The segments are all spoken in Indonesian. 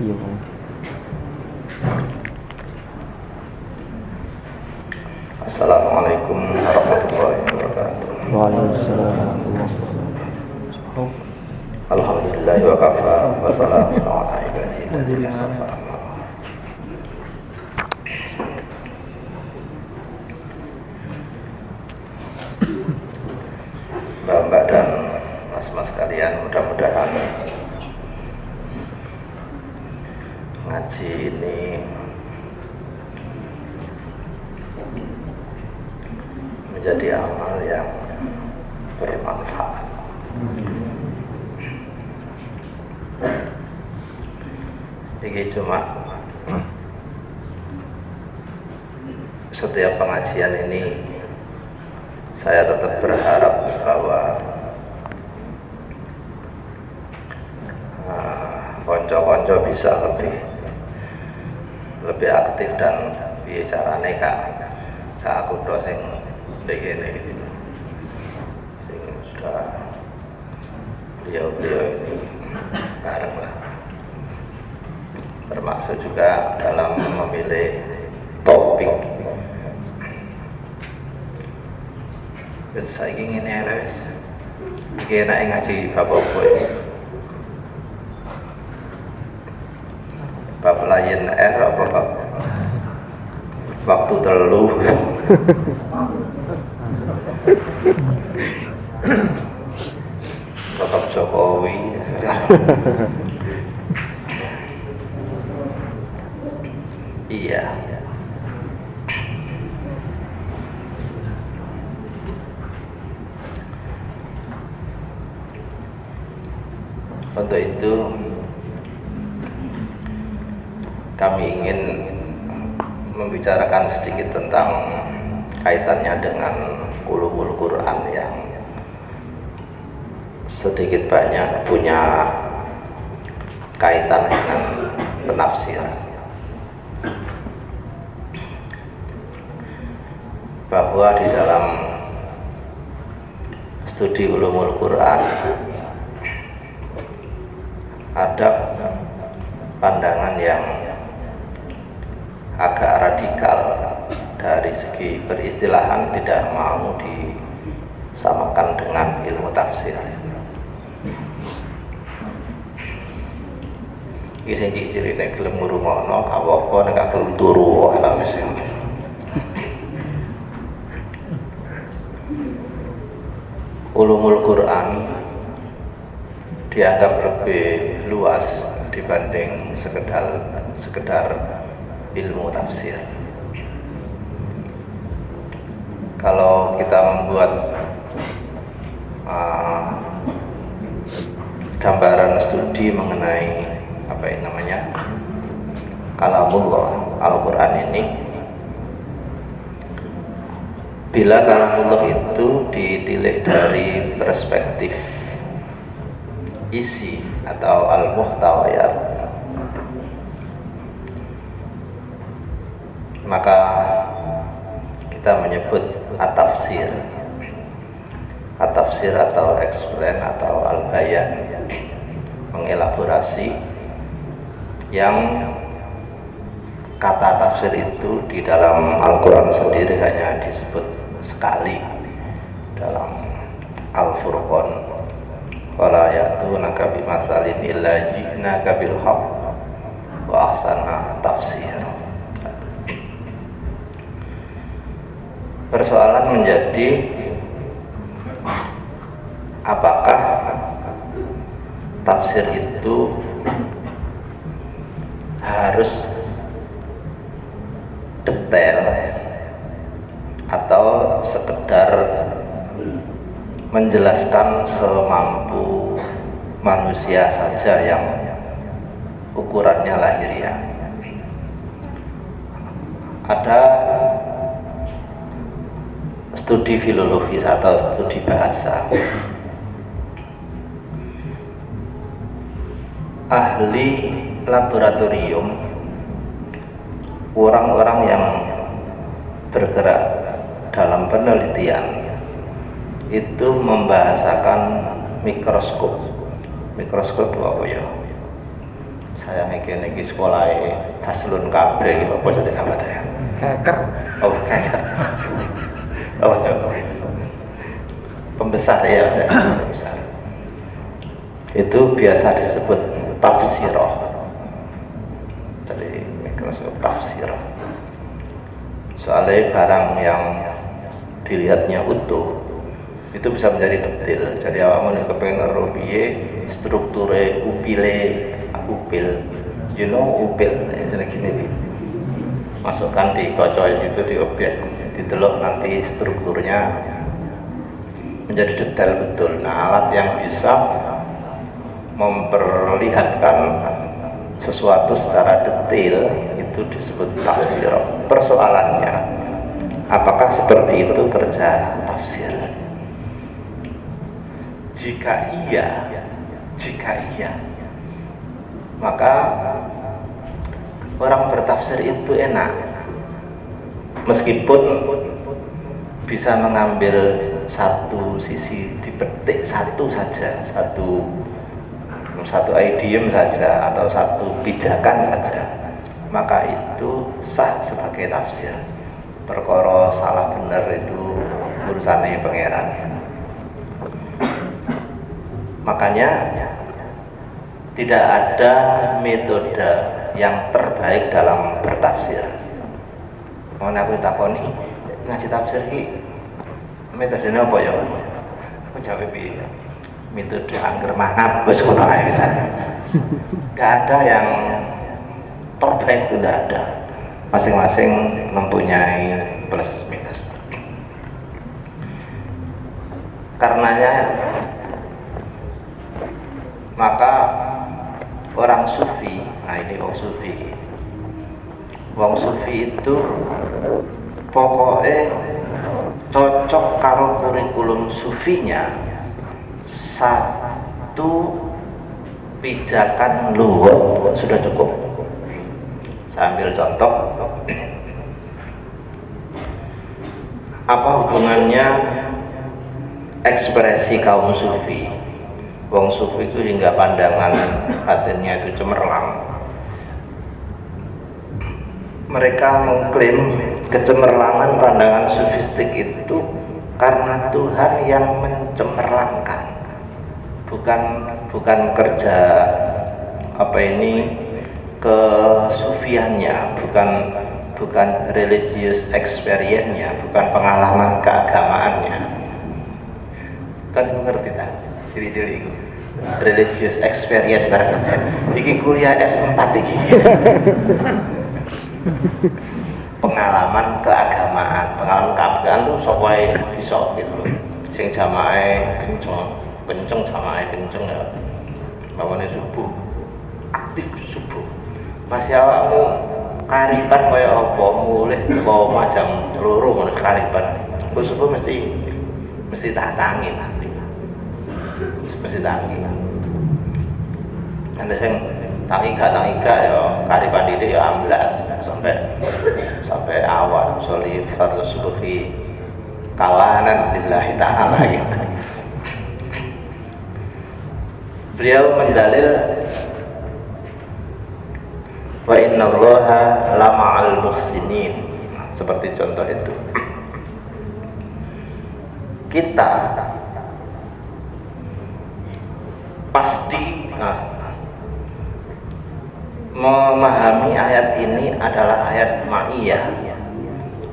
Iya, Bang. Assalamualaikum warahmatullahi wabarakatuh. Waalaikumsalam warahmatullahi wabarakatuh. Alhamdulillah wa kafa wa salamun ala ibadihi alladziina istafa. Mbak-mbak dan mas-mas kalian, mudah-mudahan ngaji ini menjadi amal yang bermanfaat. Ini cuma setiap pengajian ini saya tetap berharap bahwa konco-konco bisa lebih aktif dan bicarane kak aku sing begini gitu, sing sudah beliau ini bareng lah, termasuk juga dalam memilih topik. Saya ingin wis iki enak ngaji bab apa iki? Bab Lion Air apa bab waktu telu? Bapak Jokowi. Iya. Untuk itu kami ingin membicarakan sedikit tentang kaitannya dengan ulumul Quran yang sedikit banyak punya kaitan dengan penafsiran. Bahwa di dalam studi ulumul Quran ada pandangan yang agak radikal dari segi peristilahan, tidak mau disamakan dengan ilmu tafsir. Iki sing cirine gelem ngrungokno gak apa-apa, nek gak gelem turu wae wis. Ulumul Quran dianggap lebih luas dibanding sekedar ilmu tafsir. Kalau kita membuat gambaran studi mengenai apa yang namanya kalamullah Al-Quran ini, bila kalamullah itu ditilik dari perspektif isi atau al-muhtawayat, maka kita menyebut at-tafsir atau explain atau al-bayan, mengelaborasi, yang kata tafsir itu di dalam Al-Quran sendiri hanya disebut sekali dalam Al-Furqan, wala ya'tunaka bimasalin illa ji'naka bil haqq wa ahsana tafsir. Persoalan menjadi apakah tafsir itu harus detail atau sekedar menjelaskan semampu manusia saja yang ukurannya lahiriah. Ada studi filologis atau studi bahasa, ahli laboratorium, orang-orang yang bergerak dalam penelitian itu membahasakan mikroskop apa ya, saya mikir iki sekolah Faslun kabeh apa jadi apa ya? Keker. Oh, kayak. Oh, pembesar ya, saya pembesar. Itu biasa disebut tafsirah. Dari Microsoft tafsirah. Soalnya barang yang dilihatnya utuh itu bisa menjadi detail. Jadi awakmu nek kepengin ngeru piye strukture upil, you know upil jadi gini. Masukkan di kocok itu di objek, ditelok nanti strukturnya menjadi detail betul. Nah, alat yang bisa memperlihatkan sesuatu secara detail itu disebut tafsir. Persoalannya, apakah seperti itu kerja tafsir? Jika iya, maka orang bertafsir itu enak, meskipun bisa mengambil satu sisi, dipetik satu saja, satu idiom saja atau satu pijakan saja, maka itu sah sebagai tafsir. Perkara salah benar itu urusannya pangeran. Makanya tidak ada metode yang terbaik dalam bertafsir. Mau aku takoni ngaji tafsir ki metodenya apa ya? Aku jawab piye? Metode angger mangap wis ngono ae pisan. Enggak ada yang terbaik, tidak ada. Masing-masing mempunyai plus minus. Karenanya maka orang sufi, nah ini wong sufi itu pokoknya cocok karo kurikulum sufinya satu pijakan luhur sudah cukup. Saya ambil contoh, apa hubungannya ekspresi kaum sufi? Wong sufi itu hingga pandangan batinnya itu cemerlang. Mereka mengklaim kecemerlangan pandangan sufistik itu karena Tuhan yang mencemerlangkan, bukan kerja kesufiannya, bukan religious experience-nya, bukan pengalaman keagamaannya. Kan ngerti tak? Ciri-ciri itu religious experience barang iki kuliah S4 iki. Pengalaman keagamaan itu sok wae iso gitu loh. Sing jamaah kenceng jamaah kenceng ya. Bangunnya subuh, aktif subuh. Masih awakmu kariban kaya apa mulih kok jam 3 ngono kariban. Kok subuh mesti tak tangi mesti tangi. Ada yang tangi gak ya kariban didik ya amblas sampai awal sholli fardhu subuhi kawanan lillahi ta'ala gitu. Beliau mendalil wa innallaha lama'al muhsinin, seperti contoh itu. Kita pasti memahami ayat ini adalah ayat ma'iyah.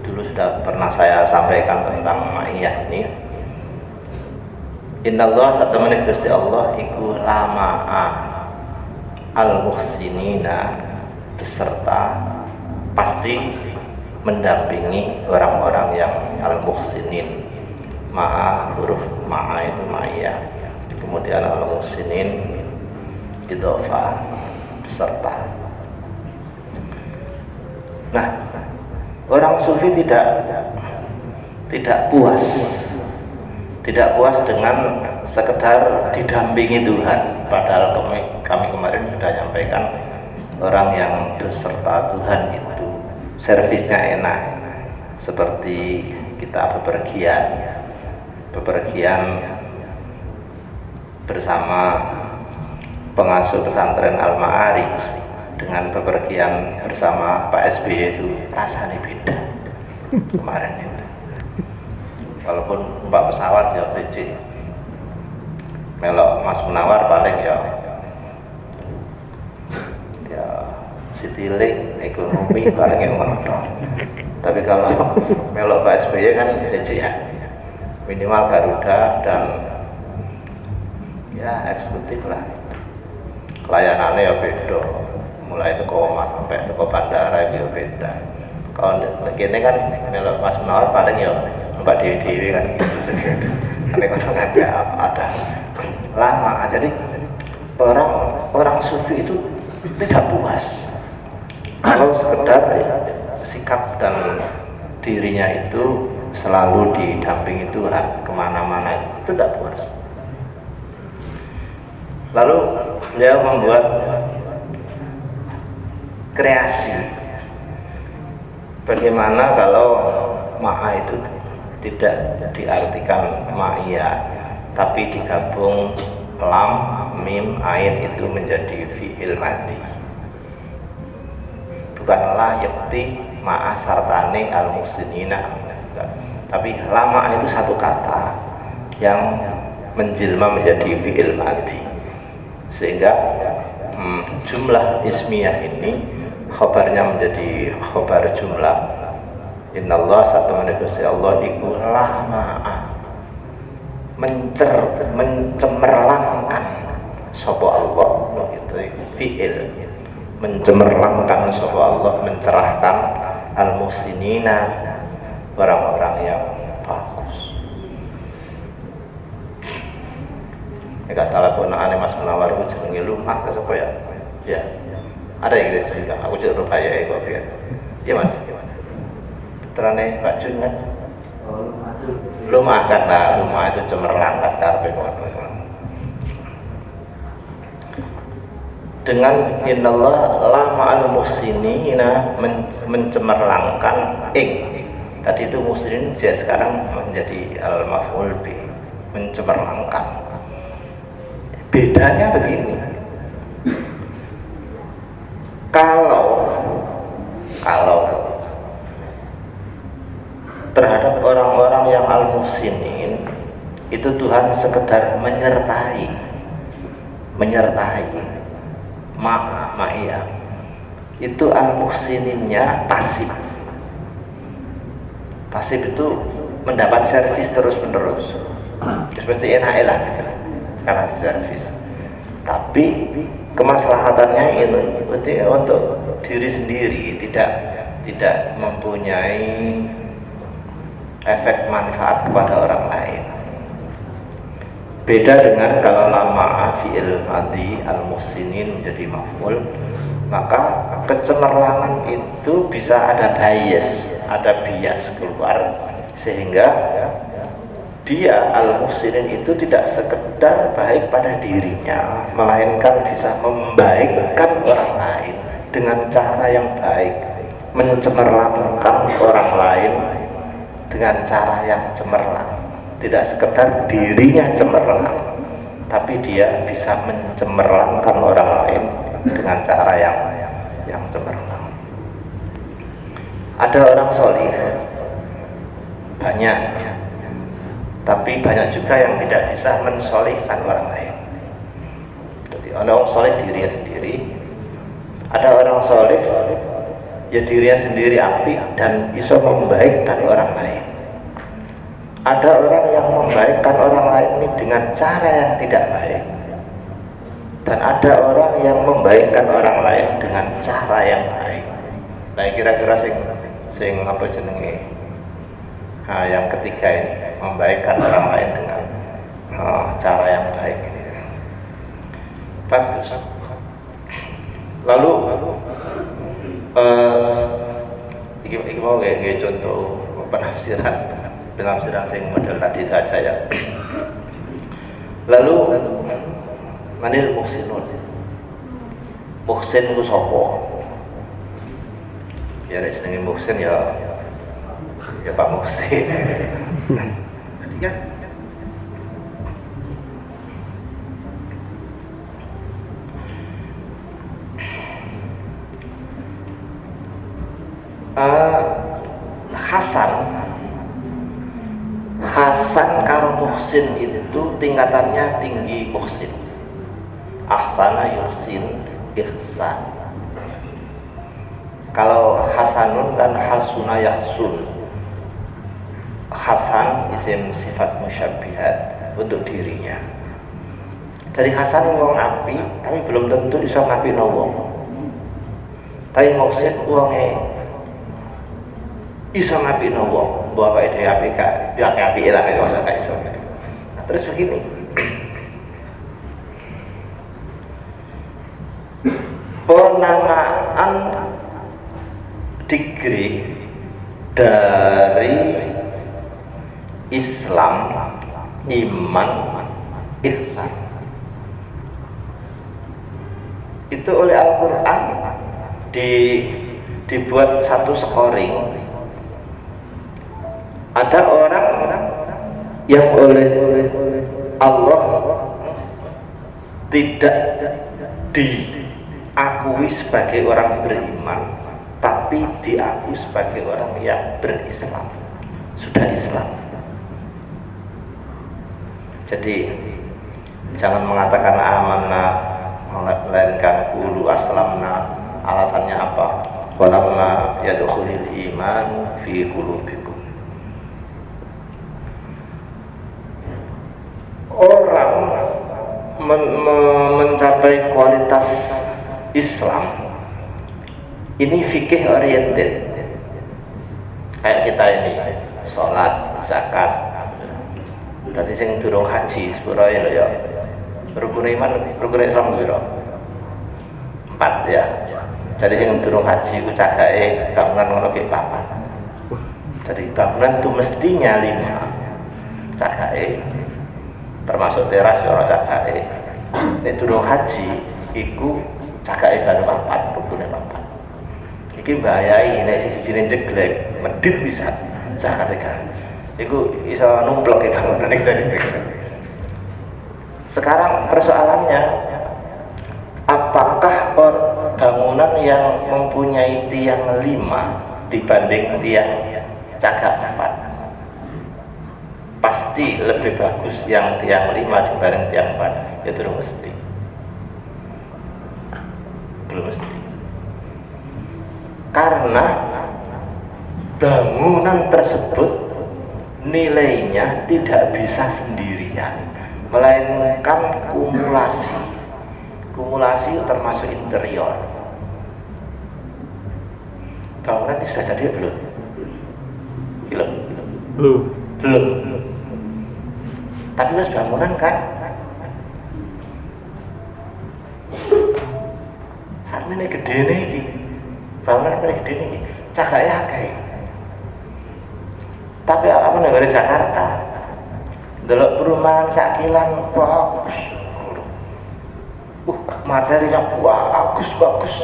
Dulu sudah pernah saya sampaikan tentang ma'iyah ini. Innallaha satamani Gusti Allah iku lama'a al-muhsinina, beserta pasti mendampingi orang-orang yang al-muhsinin. Ma'a, huruf ma'a itu ma'iyah, kemudian al-muhsinin idhofah, beserta. Nah, orang sufi tidak puas dengan sekedar didampingi Tuhan, padahal kami kemarin sudah nyampaikan orang yang beserta Tuhan itu servisnya enak, seperti kita bepergian bersama pengasuh pesantren Al-Ma'arij. dengan bepergian bersama Pak SBY itu rasanya beda kemarin itu. Walaupun numpak pesawat ya becik, melok Mas Munawar paling ya Citylink ekonomi paling yang ngono. Tapi kalau melok Pak SBY kan becik ya, minimal Garuda dan ya eksekutif lah. Layanannya ya beda, mulai teko Mas sampai teko bandara itu ya beda. Kalau begini kan melok Mas Munawar paling ya numpak dewi-dewi kan gitu. Aneh kan ada lama. Jadi orang sufi itu tidak puas kalau sekedar sikap dan dirinya itu selalu didampingi Tuhan kemana-mana, itu tidak puas. Lalu beliau membuat kreasi. Bagaimana kalau ma'a itu tidak diartikan ma'iyah, tapi digabung lam, mim, ain itu menjadi fi'il madi. Bukan la yakti ma'a sartane al-muhsinina, tapi lama itu satu kata yang menjelma menjadi fi'il madi, sehingga jumlah ismiyah ini khabarnya menjadi khabar jumlah. Innallah satamana Gusti Allah iku lama mencemerlangkan sapa Allah, itu fi'il, mencemerlangkan sapa Allah, mencerahkan al-muhsinina, orang-orang yang bagus. Enggak salah ponakane Mas Munawar ku jenenge Lumah ke sapa ya? Ya. Ada yang gitu juga. Aku juga lupa ya kok biar. Iya Mas. Terane Pak Jun kan? Lumah kan, nah Lumah itu cemerlang kan karepe ngono. Dengan innallah la ma'al muhsinina, mencemerlangkan tadi itu muhsinin sekarang menjadi al-maf'ul bi, mencemerlangkan. Bedanya begini, kalau terhadap orang-orang yang al-muhsinin itu Tuhan sekedar menyertai ma'iyah, itu al-muhsininnya pasif itu mendapat servis terus menerus, seperti enak lah karena servis, tapi kemaslahatannya ini untuk diri sendiri, tidak mempunyai efek manfaat kepada orang lain. Beda dengan kalau lama fi'il madi al-muhsinin menjadi maf'ul, maka kecemerlangan itu bisa ada bias keluar, sehingga dia al-muhsinin itu tidak sekedar baik pada dirinya, melainkan bisa membaikkan orang lain dengan cara yang baik, mencemerlangkan orang lain dengan cara yang cemerlang. Tidak sekedar dirinya cemerlang, tapi dia bisa mencemerlangkan orang lain dengan cara yang cemerlang. Ada orang solih banyak, tapi banyak juga yang tidak bisa mensolihkan orang lain. Jadi ada orang solih dirinya sendiri, ada orang solih ya dirinya sendiri apik dan bisa membaikkan orang lain. Ada orang yang membaikkan orang lain ini dengan cara yang tidak baik, dan ada orang yang membaikkan orang lain dengan cara yang baik. Nah kira-kira sing apa jenenge? Nah, yang ketiga ini, membaikkan orang lain dengan cara yang baik ini. Bagus. Lalu ini mau kayak contoh penafsiran sing model tadi saja ya. Lalu manil muhsinun. Muhsin ku sapa? Ya nek jenenge muhsin ya Pak Muhsin. Artinya Hasan karo Muhsin itu tingkatannya tinggi Muhsin. Ahsana yuhsin ihsan. Kalau Hasanun kan hasuna yahsun. Hasan isim sifat musyabbihat untuk dirinya. Dari Hasan wong api, tapi belum tentu iso ngapino wong. Tapi Muhsin wonge iso ngapino wong. Mbok awake dhewe api gak, ya api lah iso gak iso. Nah, terus begini. Penamaan degree dari Islam, iman, ihsan itu oleh Al-Quran dibuat satu scoring. Ada orang yang oleh Allah tidak diakui sebagai orang beriman, tapi diakui sebagai orang yang berislam, sudah Islam. Jadi jangan mengatakan amanah melainkan qulu aslamna. Alasannya apa? Walamma yadkhulul iman fi qulubikum. Orang mencapai kualitas Islam ini fikih oriented. Kayak kita ini sholat, zakat. Tadi sing durung haji sepuro ya lho ya. Rukun iman, rukun Islam piro? 4 ya. Jadi sing durung haji ku cagake bangunan ngono ki 4. Jadi bangunan itu mestinya 5. Cagake termasuk teras ya ora cagake. Nek durung haji iku cagake baru 4, rukune 4. Iki bahayai nek siji-sijine jeglek, medhit bisa zakate kan. Iku iso numplek e bangunan iki. Sekarang persoalannya, apakah bangunan yang mempunyai tiang 5 dibanding tiang cagak 4 pasti lebih bagus yang tiang 5 dibanding tiang 4? Ya belum mesti. Belum mesti. Karena bangunan tersebut nilainya tidak bisa sendirian, melainkan kumulasi. Kumulasi termasuk interior. Bangunan ini sudah jadi belum? Belum. Tapi mas bangunan kan saat ini gede nih, bangunan ini gede nih, cagaknya akeh. Tapi apa negara Jakarta, delok perumahan sakilan bagus, materinya bagus,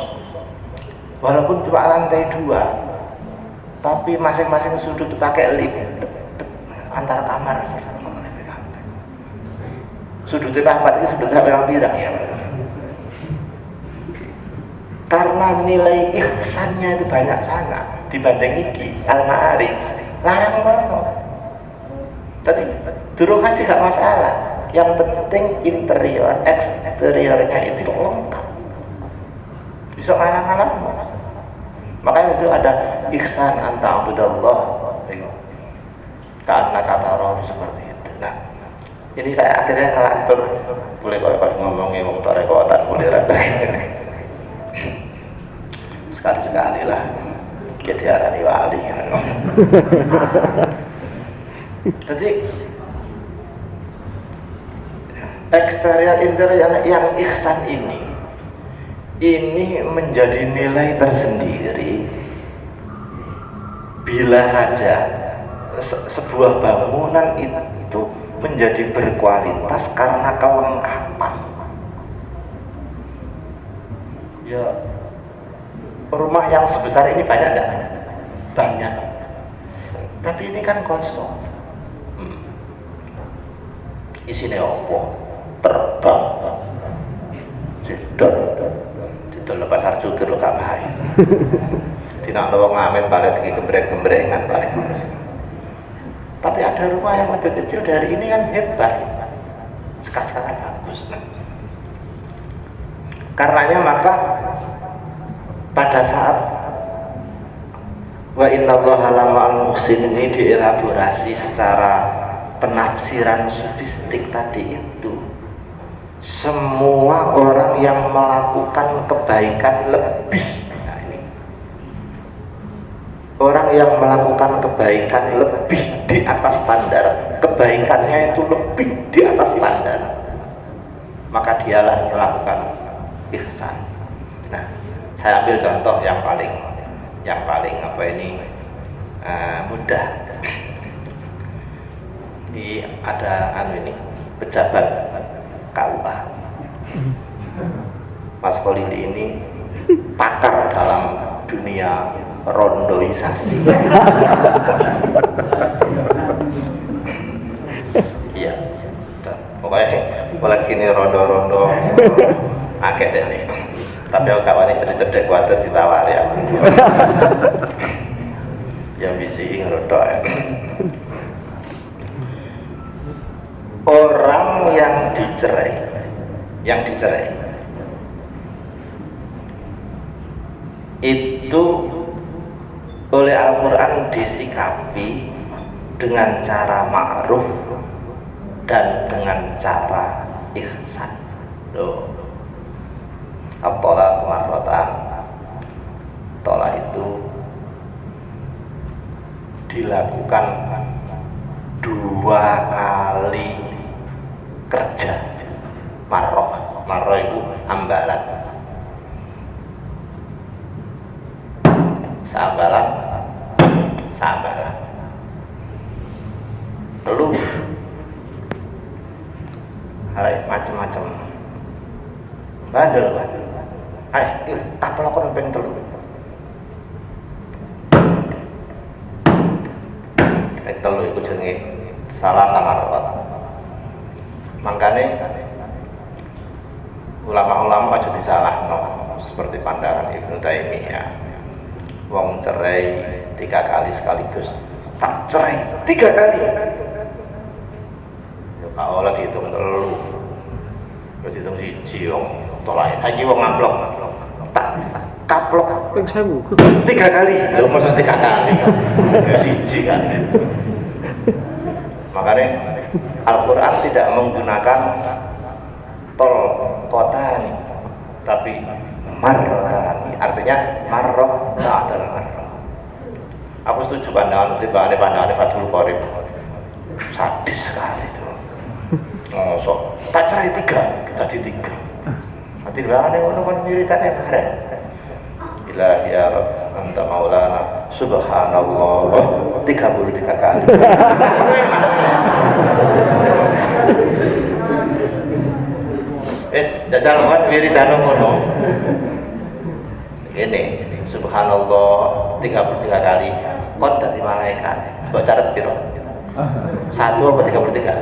walaupun cuma lantai 2, tapi masing-masing sudut pakai lift antar kamar. Sudutnya 4 itu sudut sampai yang pirang ya. Karena nilai ihsannya itu banyak sana dibanding iki Al-Ma'arij. Larang banget. Tadi durung haji gak masalah. Yang penting interior, eksteriornya itu lengkap. Bisa ngalang-ngalang. Makanya itu ada ihsan anta abudallah. Karena kata roh seperti itu. Nah, ini saya akhirnya ngelantur. Boleh kalau ngomongin wong tarekotan boleh rada ini. Sekali-sekali lah. Ketiarani wali kan. Jadi eksterior interior yang ihsan ini menjadi nilai tersendiri bila saja sebuah bangunan itu menjadi berkualitas karena kelengkapan. Ya, rumah yang sebesar ini banyak enggak? Banyak. Tapi ini kan kosong. Isinya apa? Terbang. Jedor lepas harjukir lo gak main. Jadi nak wong ngamen balik iki gembreng-gembrengan paling ngono. Tapi ada rumah yang lebih kecil dari ini kan hebat. Sangat bagus. Karenanya maka pada saat wa innallaha lama'al muhsinin ini dielaborasi secara penafsiran sofistik tadi itu, semua orang yang melakukan kebaikan lebih, nah ini orang yang melakukan kebaikan lebih di atas standar, kebaikannya itu lebih di atas standar, maka dialah melakukan ihsan. Nah, saya ambil contoh yang paling apa ini mudah. Ada ini pejabat KUA, Mas Kholidi ini pakar dalam dunia rondoisasi. Iya, pokoknya koleksi ini rondo-rondo akeh deh nih. Tapi aku kawan ini cedek-cedek kuatir ditawari aku. Yang bisi ngerodok ya. Orang yang dicerai itu oleh Al-Quran disikapi dengan cara ma'ruf dan dengan cara ihsan. Loh, at-thalaq marratan, tolak itu dilakukan 2 kali kerja. Marroh itu ambalan, saambalan telu hari macam-macam bandel kan. Ayo kapal aku nempeng telu itu jenenge salah sama rawat. Makanya ulama-ulama aja disalahno seperti pandangan Ibnu Taimiyah. Wong cerai 3 kali sekaligus, tak cerai 3 kali. Ya kalau dihitung telu, dihitung siji wong tolak. Lagi wong ngamplok, tak kaplok ping 1000. 3 kali. Lho masa 3 kali kan? Ya siji kan. Makanya Al-Quran tidak menggunakan tol kotani, tapi marrotani, artinya marroh ba'dal marroh. Aku setuju pandangan Fathul Qorib, sadis sekali itu. So, tak cerai 3, tadi 3. Nanti bilang ngono kan wiritannya bareng. Ilahi ya Rabb anta maulana subhanallah 33 kali. Jajal kan wiridan ngono. Ini subhanallah 33 kali. Kon dadi malaikat. Mbok catet piro? 1 apa 33?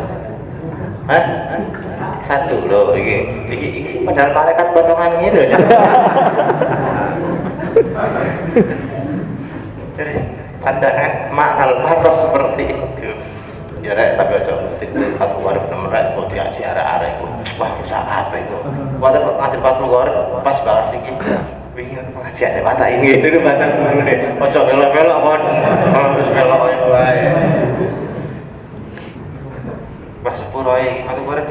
Hah? 1 lho iki padahal malaikat potongan ini lho. Jadi pandangan makna marroh seperti itu. Ya rek, tapi aja ngetik Fathul Qorib nomorek kok diaji arek-arek iku. Wah, rusak apa iku. Wae ngaji Fathul Qorib pas bahas iki. Wingi pengajian watak ini lho batang gurune. Aja melok-melok kon. Harus melok wae. Wah, sepuro iki Fathul Qorib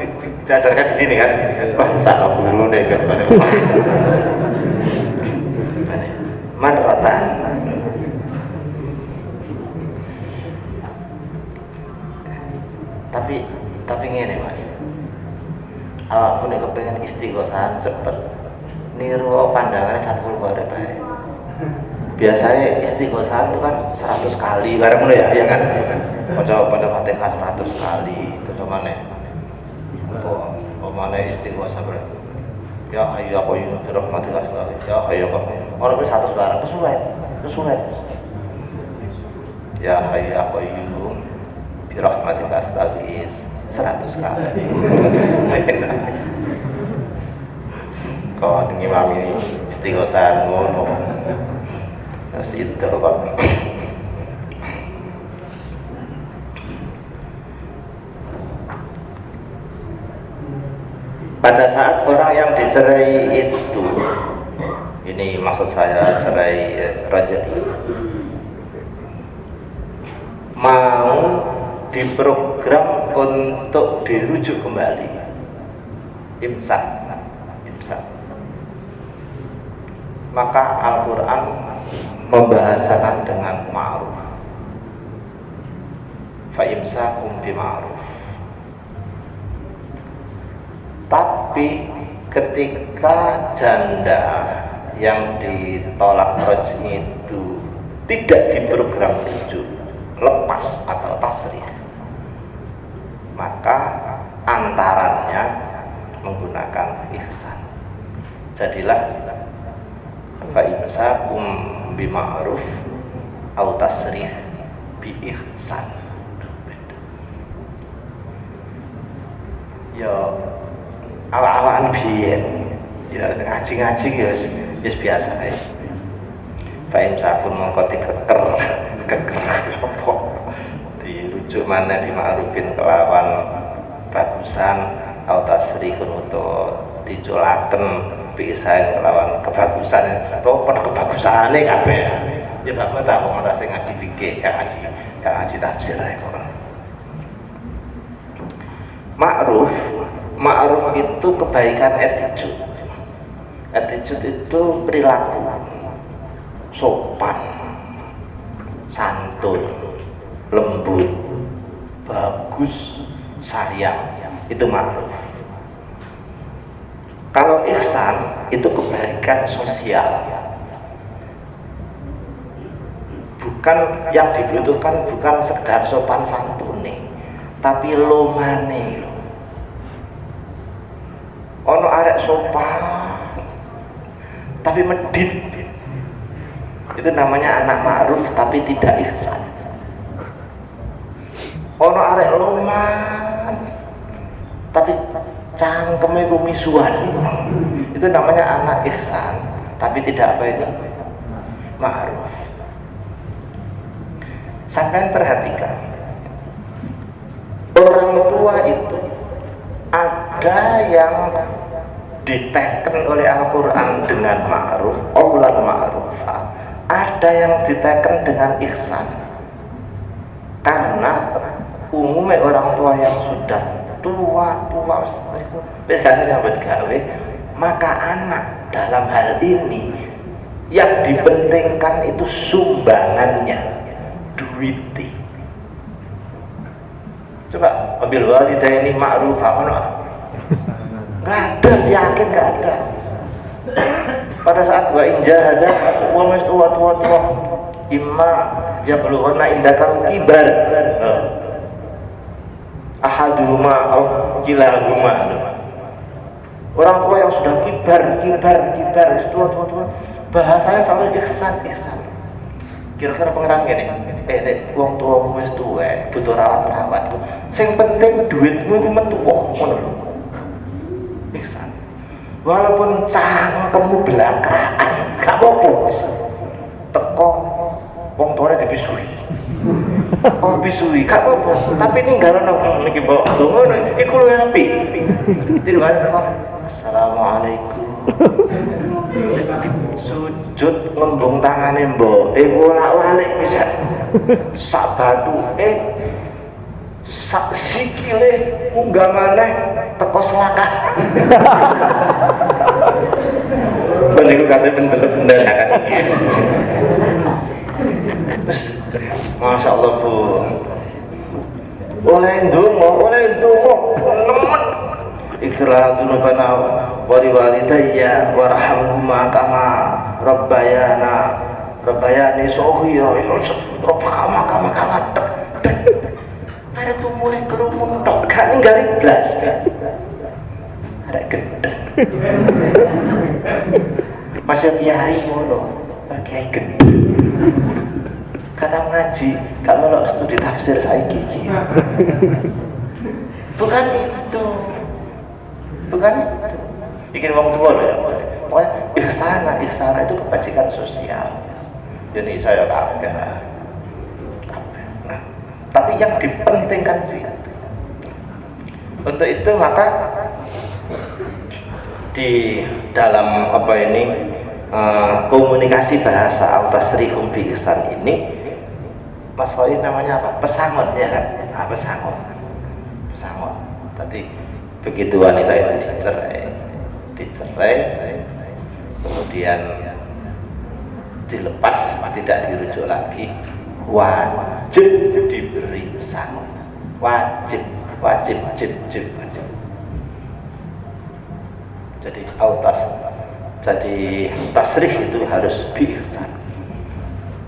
diajarkan di sini kan. Wah, sak gurune gitu. Marratan. Tapi ngene Mas, awakmu nek kepengen istighosahan cepet niru pandangan Fathul Qorib bae. Biasanya istighosahan itu kan 100 kali bareng ngono ya, ya kan? Maca Fatihah 100 kali, terus mana? Apa mana istighosah berarti? Ya hayyu ya qayyum bi rahmatika astaghfir. Ya hayyu ya qayyum. Ora wis 100 bareng kesuwen. Ya hayyu ya qayyum bi rahmatika astaghfir 100 kali. Kau ngimami istighosah ngono. Terus itu kok. Pada saat orang yang dicerai itu, ini maksud saya cerai rajai, mau diprogram untuk dirujuk kembali, imsak, maka Al-Quran membahasakan dengan ma'ruf, fa imsakum bi ma'ruf. Tapi ketika janda yang ditolak raj'i itu tidak diprogram rujuk, lepas atau tasrih, maka antaranya menggunakan ihsan. Jadilah fa imsakum bi ma'ruf au tasrih bi ihsan. Ya awak-awakan biyen ya ngaji-ngaji ya wis biasa ae. Fa imsakun mongko dikeker apa dirujuk maneh di ma'rufin kelawan bagusan au tasrihun utawa diculaken pisahin kelawan kebagusan. Pada kebagusane kabeh. Ya bapak tak kok ora sing ngaji fikih, gak ngaji tafsir ae kok. Ma'ruf itu kebaikan attitude. Attitude itu perilaku sopan, santun, lembut, bagus, sayang. Itu ma'ruf. Kalau ihsan itu kebaikan sosial. Bukan yang dibutuhkan bukan sekedar sopan santun nih, tapi lomane lho. Ono arek sopan tapi medit, itu namanya anak ma'ruf tapi tidak ihsan. Ono arek loman tapi cangkeme kumisuan, itu namanya anak ihsan tapi tidak apa ini ma'ruf. Sampai perhatikan, orang tua itu ada yang diteken oleh Al-Quran dengan ma'ruf, aulan ma'rufah, ada yang diteken dengan ihsan. Karena umumnya orang tua yang sudah tua wis gak nyambut gawe, maka anak dalam hal ini yang dipentingkan itu sumbangannya, duitnya. Coba ambil walidaini ma'rufah, ono nggak ada, yakin nggak ada. Pada saat wa injahada wa mas tua imma ya belughana indakal kibar ahaduma au kilahuma. Orang tua yang sudah kibar tua bahasanya selalu ihsan. Kira-kira pengeran gini, nek wong tuamu wis tuwek butuh rawat sing penting duitmu iku metu ngono lho. Ihsan. Walaupun cangkemmu belakraan gak apa-apa. Teko wong tuane dibisui. Oh bisui gak apa-apa, tapi ninggalno niki mbok ngono iku luwih apik. Tiruane teko assalamualaikum. Sujud ngembung tangane mbok bolak-balik bisa sak bathuke sak sikile munggah maneh teko selakah. Meniku kate bener-bener kan. Masya Allah Bu, oleh ndonga nemen ikhra dzunubana wa liwalidayya warhamhuma kama rabbayani shaghira kama arek ku mulai kerumun tok gak ninggali blas arek gendeng masih piyayi ngono kiai gendeng kata ngaji gak melok studi tafsir saiki gitu. Bukan itu bikin wong tua loh ya. Pokoknya ihsana itu kebajikan sosial. Jadi saya kabeh lah. Nah, tapi yang dipentingkan itu. Untuk itu maka di dalam apa ini komunikasi bahasa au-tasrihum bi ihsan ini Mas Khalid namanya apa? Pesangon ya kan? Ah, pesangon. Tadi begitu wanita itu dicerai, kemudian dilepas, tidak dirujuk lagi, wajib diberi pesangon. Wajib. Jadi tasrih itu harus bi ihsan.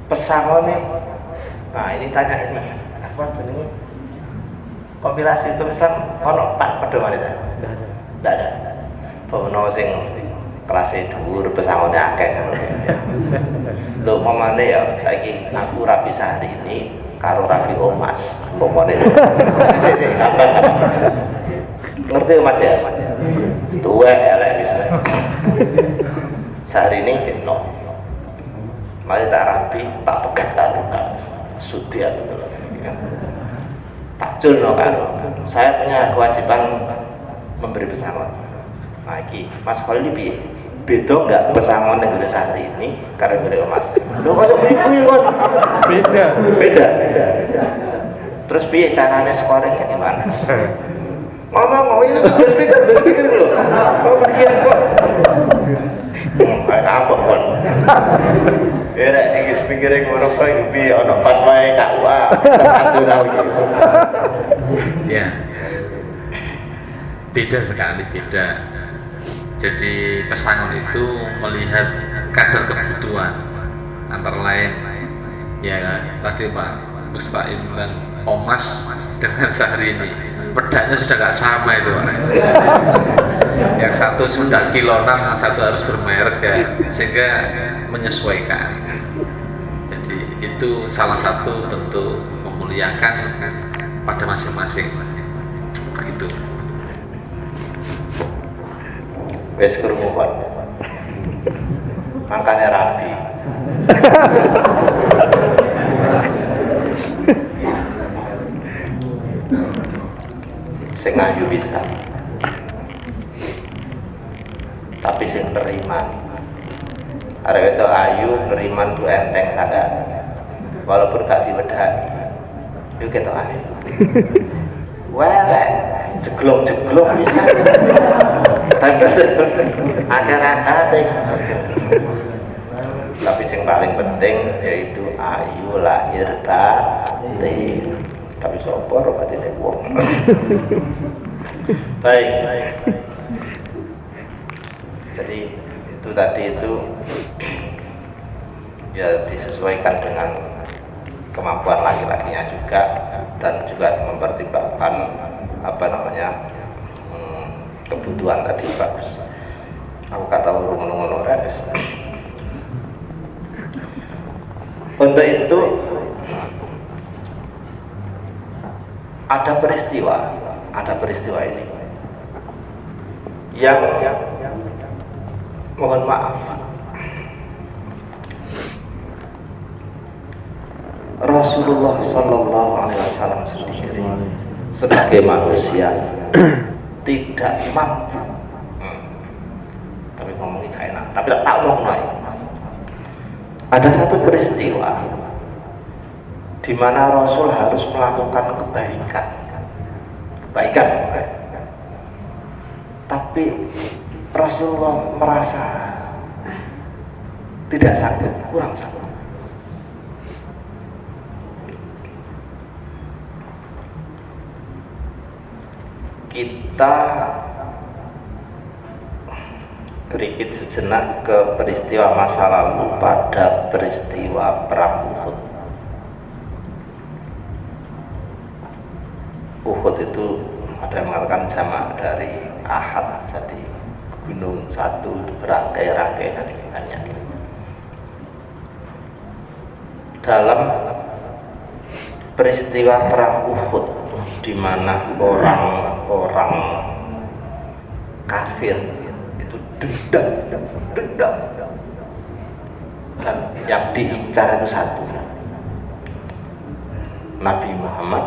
Pesangonnya, nah ini tanya ini, apa jenenge? Kompilasi itu Islam ono Pak pedoman itu? Tidak ada. Bono sing kelasnya dhuwur pesangone akeh. Lho mamane ya saiki aku rapi sehari ini karo rapi omas. Pomone itu. Sisi gampang. Ngerti Mas ya? Tuwek elek bisa. Sehari ini jenno. Mari tak rapi, tak pegat karo sudian gitu loh. Takjul no kan. Saya punya kewajiban memberi pesangon. Nah, iki Mas Khalil piye? Beda enggak pesangon yang udah sehari ini karena gue Mas? Lo kok beli kon? Beda. Terus piye caranya skornya gimana? Ngomong ya, gue speaker dulu. Kok bagian kok? Apa kon? Era iki speaker ngono kok iki ono fatwa KUA nasional gitu. Ya. Beda sekali, beda. Jadi pesangon itu melihat kadar kebutuhan antara lain ya tadi Pak Musta'in dan Omas dengan sehari ini pedaknya sudah nggak sama itu Pak. Yang satu sudah kilonan, yang satu harus bermerek ya, sehingga menyesuaikan. Jadi itu salah satu bentuk memuliakan pada masing-masing begitu. Wes krungu kon. Makane rapi. Sing ayu bisa. Tapi sing beriman. Arek itu ayu, beriman ku enteng sangat. Walaupun gak diwedani. Yo ketok ae. Welek, jeglong-jeglong bisa. Akar-akar tapi yang paling penting yaitu ayu lahir batin. Tapi sopor batine wong. Baik. Jadi itu tadi itu ya disesuaikan dengan kemampuan laki-lakinya juga dan juga mempertimbangkan apa namanya kebutuhan tadi bagus. Aku kata ngono-ngono res. Untuk itu ada peristiwa ini yang mohon maaf Rasulullah Sallallahu Alaihi Wasallam sendiri sebagai manusia tidak mampu, tapi ngomongnya gak enak, tapi tak ngomong. Ada satu peristiwa di mana Rasul harus melakukan kebaikan, tapi Rasulullah merasa tidak sanggup, kurang sanggup. Kita berikit sejenak ke peristiwa masa lalu pada peristiwa perang Uhud. Uhud itu ada yang mengatakan jamak dari Ahad, jadi gunung satu berangkai-rangkai jadi banyak. Dalam peristiwa perang Uhud di mana orang-orang kafir itu dendam dan yang diincar itu satu, Nabi Muhammad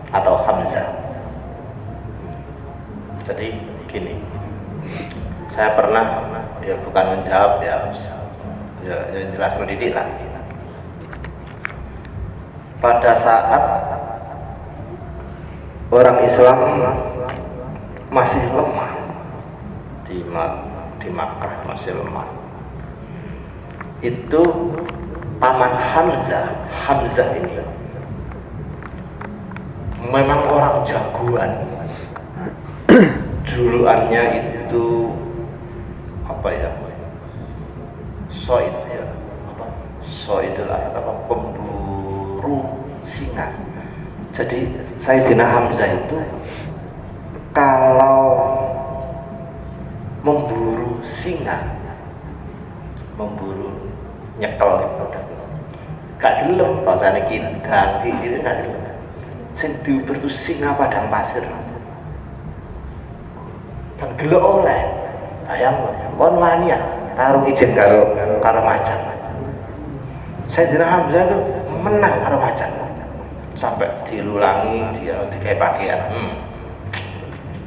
atau Hamzah. Jadi gini, saya pernah, ya bukan menjawab ya jelas mendidik lah. Pada saat orang Islam masih lemah di Makkah, masih lemah, itu paman Hamzah ini memang orang jagoan. Julukannya itu apa ya? Soid ya, apa? Soidul Asad, apa, pemburu singa. Jadi Sayyidina Hamzah itu kalau memburu singa, memburu nyekel gitu, gak gelem bahasane kidang itu gak gelem. Sing diuber itu singa padang pasir dan gelem oleh bayang kon wani ya taruh izin karo macan. Sayyidina Hamzah itu menang karo macan sampai dilulangi, dia dikai pakaian.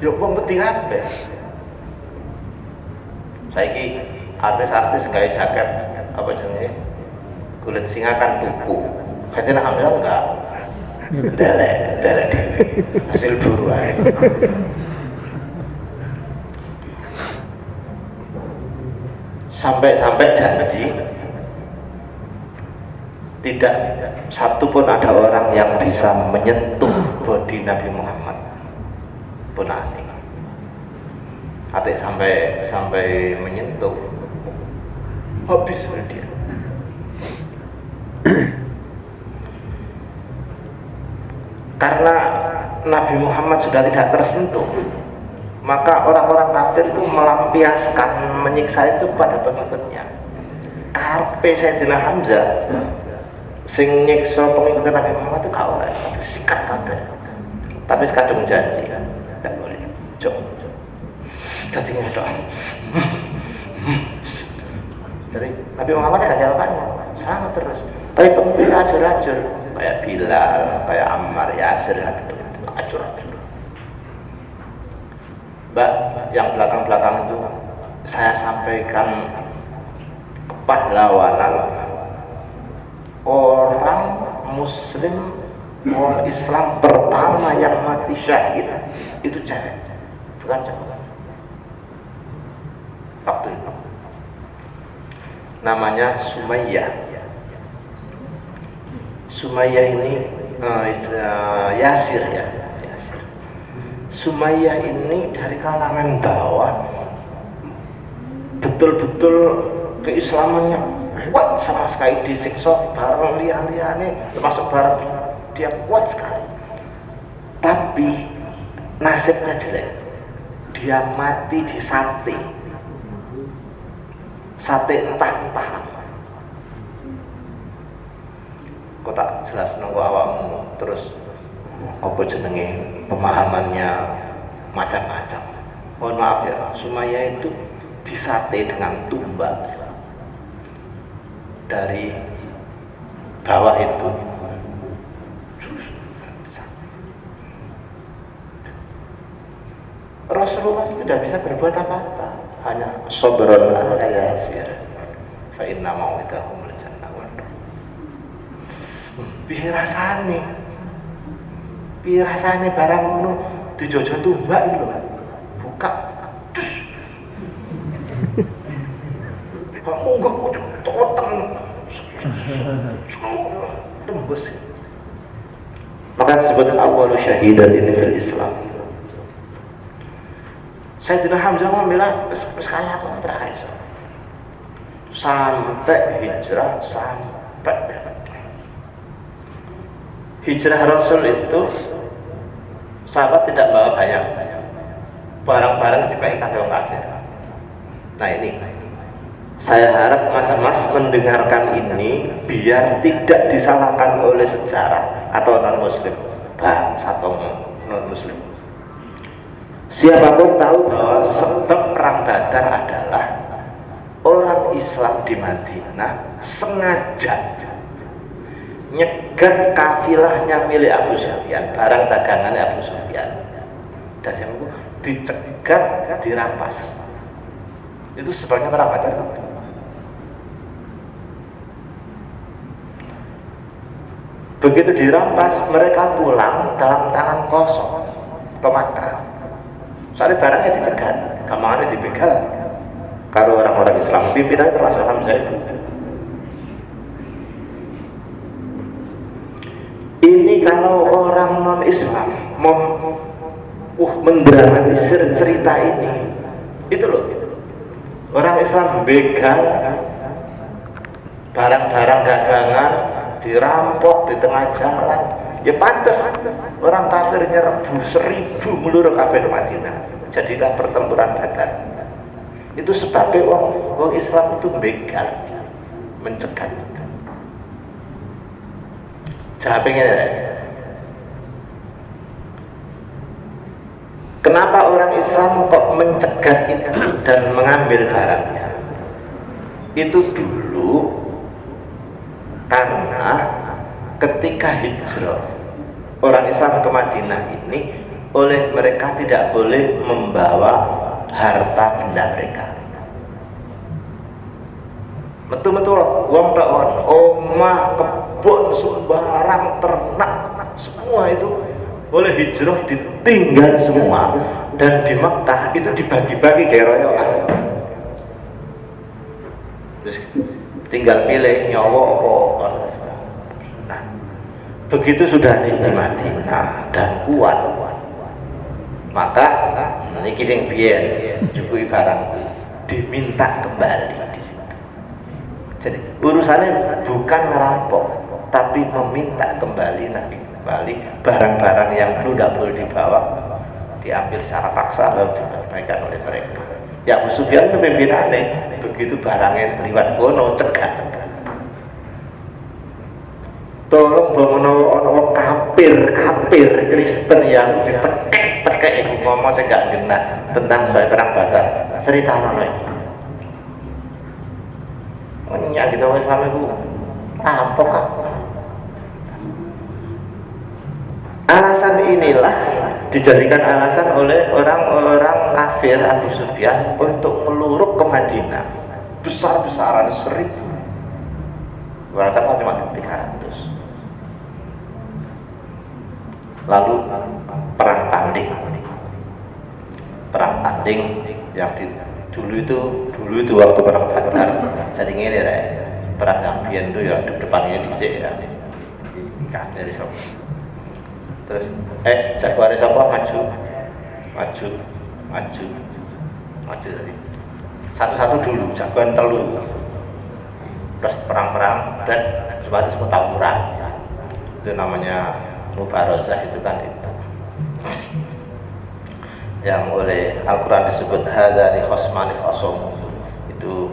Yo wong penting kabeh. Saiki artis-artis gawe jaket apa jenenge kulit singa kan tuku. Sayyidina Hamzah enggak. Delek dhewe hasil buruan. Sampai janji tidak satu pun ada orang yang bisa menyentuh bodi Nabi Muhammad pun aneh. Atik sampai menyentuh habis dia. Karena Nabi Muhammad sudah tidak tersentuh, maka orang-orang kafir itu melampiaskan menyiksa itu pada pengikutnya. Karpe Sayyidina Hamzah sing nyiksa pengikut Nabi Muhammad itu gak oleh sikat kabeh. Tapi kadung janji kan, tidak boleh. Jom. Jadi ngedok. Jadi Nabi Muhammad gak jawabannya, sama terus. Tapi pengikutnya acur-acur, kayak Bilal, kayak Ammar, Yasir, gitu. Acur-acur. Mbak, yang belakang-belakang itu saya sampaikan kepahlawanan orang Muslim, orang Islam pertama yang mati syahid itu cewek, bukan cowok. Waktu itu namanya Sumayyah. Sumayyah ini istilah Yasir ya. Sumayyah ini dari kalangan bawah, betul-betul keislamannya kuat, sama sekali disiksa bareng liane termasuk bareng dia kuat sekali. Tapi nasibnya jelek, dia mati di sate entah-entahan. Kok tak jelas nunggu awakmu terus apa jenenge pemahamannya macam-macam. Mohon maaf ya, Sumayyah itu disate dengan tumbak dari bawah itu. Rasulullah itu tidak bisa berbuat apa-apa, hanya sabrun ala Yasir fa inna mau'idahumul jannah wa nur. Piye rasane barang ngono dijojo tumbak iki lho. Buka. Dus. Kamu enggak mau toteng. Tembus. Maka disebut awwalu syahidatin fil Islam. Sayyidina Hamzah membela sekali apa terakhir sampai hijrah Rasul itu sahabat tidak bawa banyak barang-barang dipakai orang kafir. Nah ini saya harap mas-mas mendengarkan ini biar tidak disalahkan oleh sejarah atau non muslim, bangsa atau non muslim. Siapapun tahu bahwa sebab perang Badar adalah orang Islam di Madinah sengaja nyegat kafilahnya milik Abu Sufyan, barang dagangannya Abu Sufyan, dan yang itu dicegat, dirampas. Itu sebabnya perang Badar. Begitu dirampas, mereka pulang dalam tangan kosong ke Makkah. Soalnya barangnya dicegat, gampangannya dibegal. Kalau orang-orang Islam pimpinannya termasuk Hamzah itu. Ini kalau orang non-Islam mau mendramatisir cerita ini, itu loh. Orang Islam begal barang-barang dagangan, dirampok di tengah jalan. Ya pantas orang kafir nyerbu 1000 meluru kabeh Madinah. Jadilah pertempuran Badar. Itu sebabnya orang Islam itu begal, mencegat. Jawabnya, kenapa orang Islam kok mencegat itu dan mengambil barangnya? Itu dulu karena ketika hijrah orang Islam ke Madinah ini, oleh mereka tidak boleh membawa harta benda mereka. Betul-betul uang dakwah, omah, kebun, sembarang, ternak, semua itu boleh hijrah, ditinggal semua. Dan di Makkah itu dibagi-bagi kayak royokan. Terus tinggal pilih nyawa apa. Nah, begitu sudah di Madinah dan kuat, maka niki sing biyen cukup barangku diminta kembali. Jadi urusannya bukan ngerampok, tapi meminta kembali barang-barang yang dulu tidak boleh dibawa, diambil secara paksa lalu diberikan oleh mereka. Ya Abu Sufyan itu pimpinannya, begitu barangnya liwat kono cegat. Tolong bawa kafir Kristen yang ditekek ibu ngomong saya gak genah tentang soal perang Badar. Cerita mana ini? Ya gitu orang Islam itu apa kah? Alasan inilah dijadikan alasan oleh orang-orang kafir Abu Sufyan untuk meluruk ke Madinah besar-besaran 1000. Alasan cuma 300. Lalu perang tanding yang dulu itu waktu perang Badar. Jadi ini perang yang biyen itu ya depannya dhisik ya. Kan dari sapa. Terus jagoane sapa maju tadi. Satu-satu dulu, jagoan telu. Terus perang-perang dan seperti disebut tawuran. Itu namanya mubarozah itu kan itu. Yang oleh Al-Quran disebut hadza li khosmani khasum, itu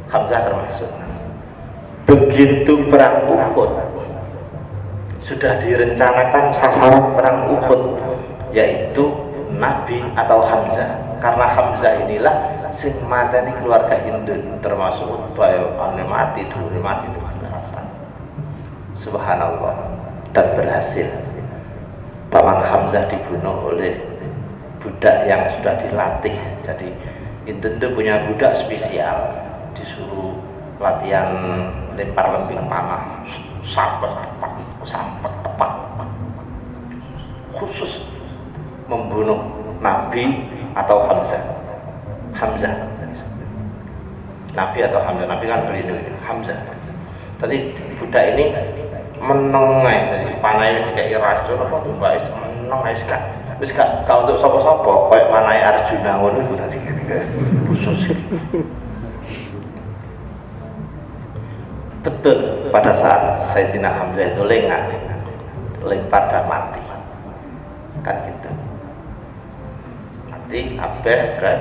Hamzah termasuk. Begitu perang Uhud sudah direncanakan sasaran perang Uhud yaitu Nabi atau Hamzah, karena Hamzah inilah sing mateni keluarga Hindun, termasuk Utbah mati itu kekerasan. Subhanallah, dan berhasil. Paman Hamzah dibunuh oleh budak yang sudah dilatih. Jadi Hindun itu punya budak spesial, disuruh latihan lempar lembing panah, sampai tepat, khusus membunuh Nabi atau Hamzah. Nabi atau Hamzah, Nabi kan terlindung, Hamzah. Tadi budak ini menengai, jadi panai dikai racun apa tuh mbak is menengai sekali. Wis gak untuk sapa-sapa kayak panai Arjuna ngono iku tadi khusus. Betul, pada saat Sayyidina Hamzah itu lempar dan mati. Kan gitu. Mati, habis seret.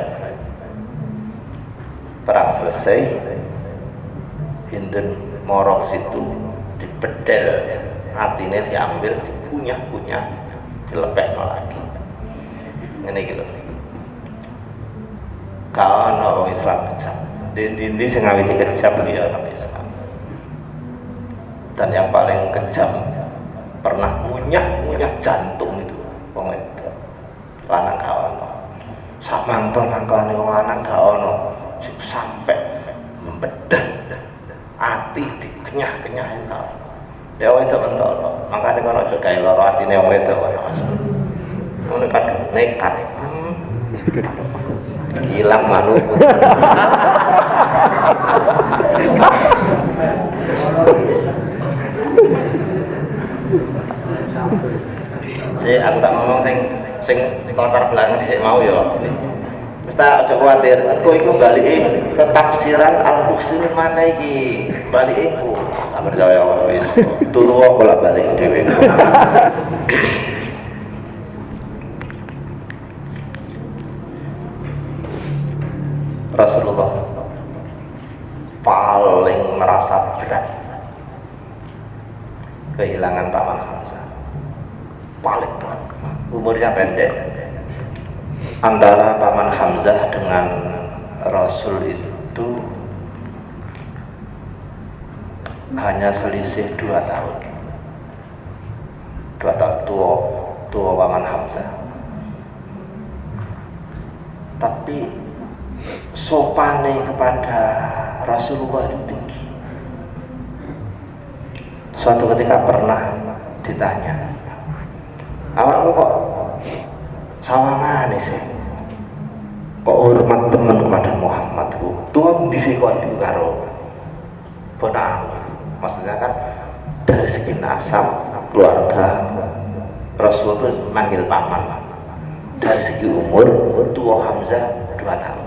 Perang selesai. Hindun morok situ, dibedel, hatinya diambil, dikunyah-kunyah, dilepekno lagi. Ini gitu. Kalau orang Islam kejam, di sing ngawiti kejam ya orang Islam. Dan yang paling kejam pernah ngunyah jantung itu wong itu lanang gak ono. Samanton nangklane wong lanang gak ono sampai membedah ati dikenyah-kenyahin gak ono. Ya wis temen loro. Makane kono aja gawe lara atine wong wedok ora masuk. Ngono kan nekat. Hilang manuk. Aku tak ngomong sing latar belakang dhisik mau ya. Wis tak aja kuwatir, engko iku balike ke tafsiran Al-Muhsin mana iki? Balike iku. Tak percaya wis turu bola balik dhewe. Rasulullah paling merasa berat kehilangan Paman Hamzah, paling berat. Umurnya pendek. Antara Paman Hamzah dengan Rasul itu hanya selisih 2 tahun. 2 tahun tua Paman Hamzah. Tapi sopane kepada Rasulullah itu tinggi. Suatu ketika pernah ditanya, awakmu kok sawangane sih? Kok hormat teman kepada Muhammad ku? Tuhan disikon itu karo ponakmu. Maksudnya kan dari segi nasab, keluarga, Rasulullah itu manggil paman. Dari segi umur, tua Hamzah 2 tahun.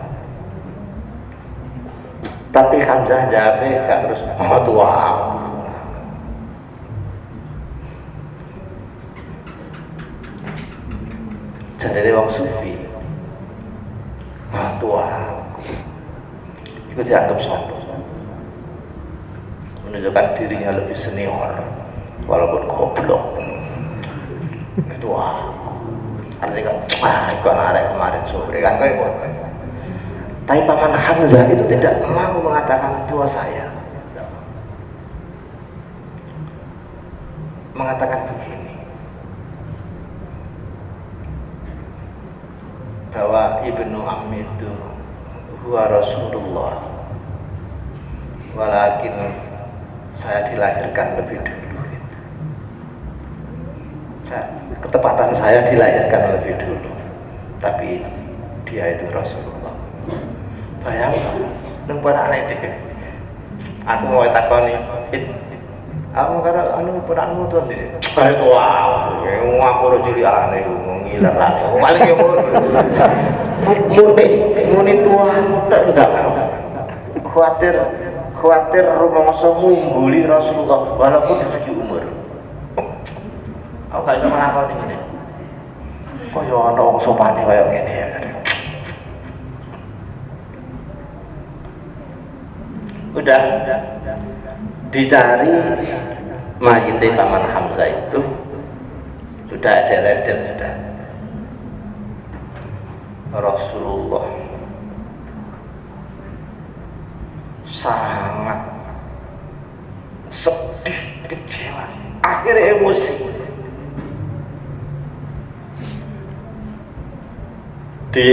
Tapi Hamzah jawabnya gak terus, oh tua aku. Jadi wong sufi, tua aku. Itu dianggap sombong, menunjukkan dirinya lebih senior, walaupun goblok. Itu aku. Artinya kan, itu anak kemarin sore kan kayak gitu. Tapi Paman Hamzah itu tidak mau mengatakan tua saya. Mengatakan begini, bahwa Ibnu Ammi itu huwa Rasulullah, walakin saya dilahirkan lebih dulu gitu. Ketepatan saya dilahirkan lebih dulu, tapi dia itu Rasulullah. Bayangkan, neng para aneh deh. Aku mau takoni, aku karena anu peranmu tuh di sini. Itu aku udah jadi aneh, ngiler aneh. Paling yang muni tua, muda enggak mau. Khawatir rumangsa ngumbuli Rasulullah, walaupun di segi umur. Aku gak bisa ngelakoni ini. Kok ya ada orang sopane kayak gini ya. Udah dicari mayitnya Paman Hamzah itu sudah ada sudah. Rasulullah sangat sedih, kecewa, akhirnya emosi. Di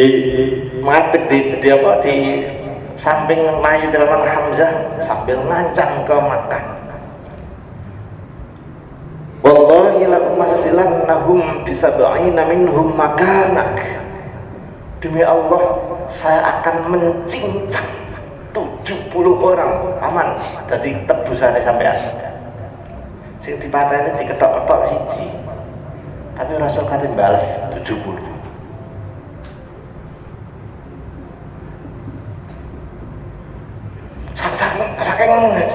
samping mayit Paman Hamzah sambil ngancam ke Makkah. Wallahi la umassilannahum bisab'ina minhum makanak. Demi Allah, saya akan mencincang 70 orang aman dari tebusannya sampean. Sing dipateni diketok-ketok siji. Tapi Rasul kate balas 70.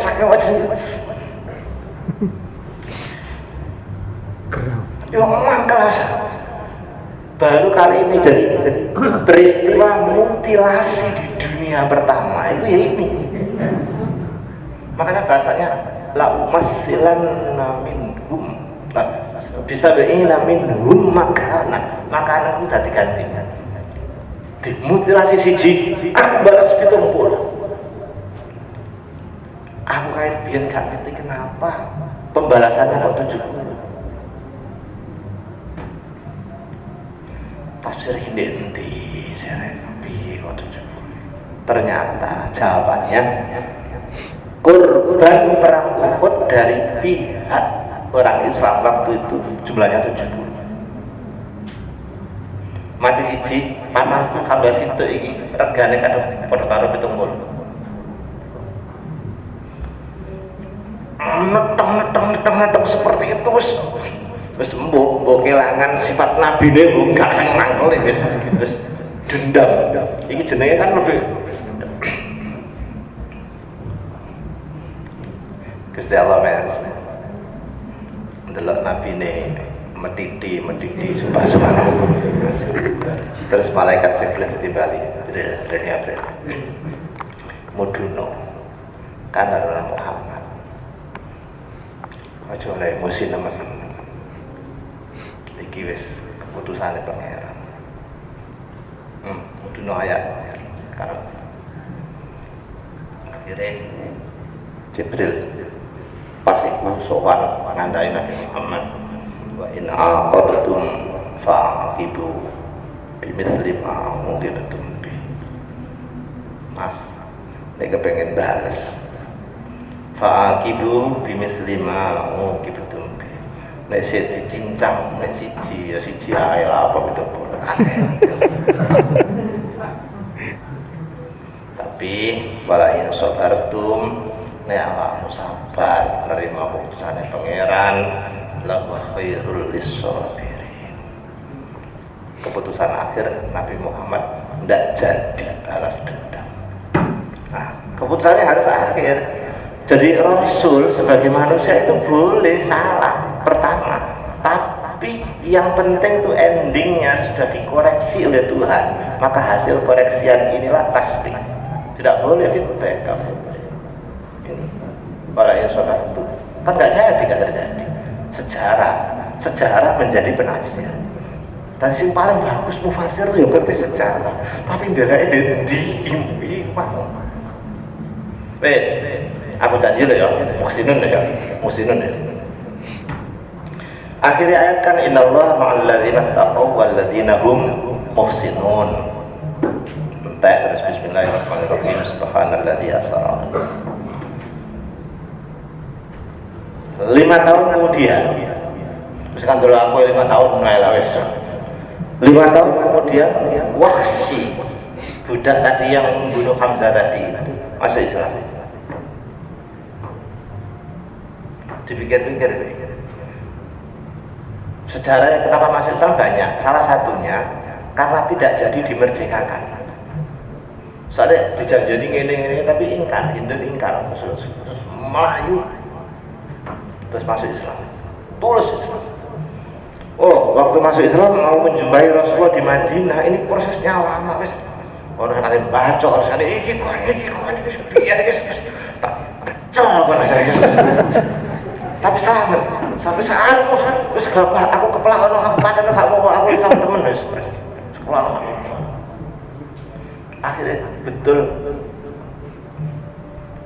Saking wajah ya mangkal. Baru kali ini jadi peristiwa mutilasi di dunia pertama itu ya ini. Makanya bahasanya la umassilanna minhum, bisa beina minhum makanan itu udah diganti. dimutilasi siji aku balas 70. Aku kayak biar gak ngerti kenapa pembalasannya kok 70. Tafsir ini nanti saya piye kok 70. Ternyata jawabannya korban perang Uhud dari pihak orang Islam waktu itu jumlahnya 70. Mati siji pamanku kabeh situ iki regane padha karo 70. Neteng seperti itu wis mbok kelangan sifat nabine mbok gak nangkel wis dendam. Iki jenenge kan lebih Gusti Allah mas ndelok nabine medidi subhanallah. Terus malaikat Jibril ditimbali muduno kan adalah Muhammad. Aja oleh emosi teman-teman. Iki wis keputusane pangeran. Muduno ayat karo akhirnya Jibril pas iku sowan ngandhani Nabi Muhammad wa in aqabtum fa'aqibu bimisli ma uqibtum bi. Mas nek kepengen bales fa'aqibu bimisli ma uqibtum bi. Nek sik dicincang nek siji ya siji ae lah apa gitu boleh. Tapi wala in sabartum nek awakmu sabar nerima keputusane pangeran la khairul lisabirin. Keputusan akhir Nabi Muhammad tidak jadi balas dendam. Nah, keputusannya harus akhir. Jadi Rasul sebagai manusia itu boleh salah pertama, tapi yang penting itu endingnya sudah dikoreksi oleh Tuhan. Maka hasil koreksian inilah tasdik. Tidak boleh feedback kamu. Ini para insyaallah itu kan nggak terjadi. Sejarah menjadi penafsir. Dan yang paling bagus mufasir itu yang ngerti sejarah. Tapi ndeleke ndi mau. Wes, aku janji loh ya, muhsinun ya. Akhirnya ayat kan innallaha ma'al ladzina taqaw wal ladzina hum muhsinun. Entek terus bismillahirrahmanirrahim subhanalladzi asra. 5 tahun kemudian terus kan dulu aku 5 tahun mulai lah wis 5 tahun kemudian Wahsy budak tadi yang membunuh Hamzah tadi itu masuk Islam. Dipikir-pikir sejarahnya kenapa masuk Islam banyak, salah satunya karena tidak jadi dimerdekakan. Soalnya dijanjani ngene tapi ingkar terus Melayu terus masuk Islam, tulus Islam. Oh, waktu masuk Islam mau menjumpai Rasulullah di Madinah, ini prosesnya lama wis. Orang kali baca, harus ada iki piye tak pecel kok saya. Tapi selamat sampai saat wis aku kepelak ono apa gak mau aku sama temen wis. Sekolah ono. Akhirnya betul.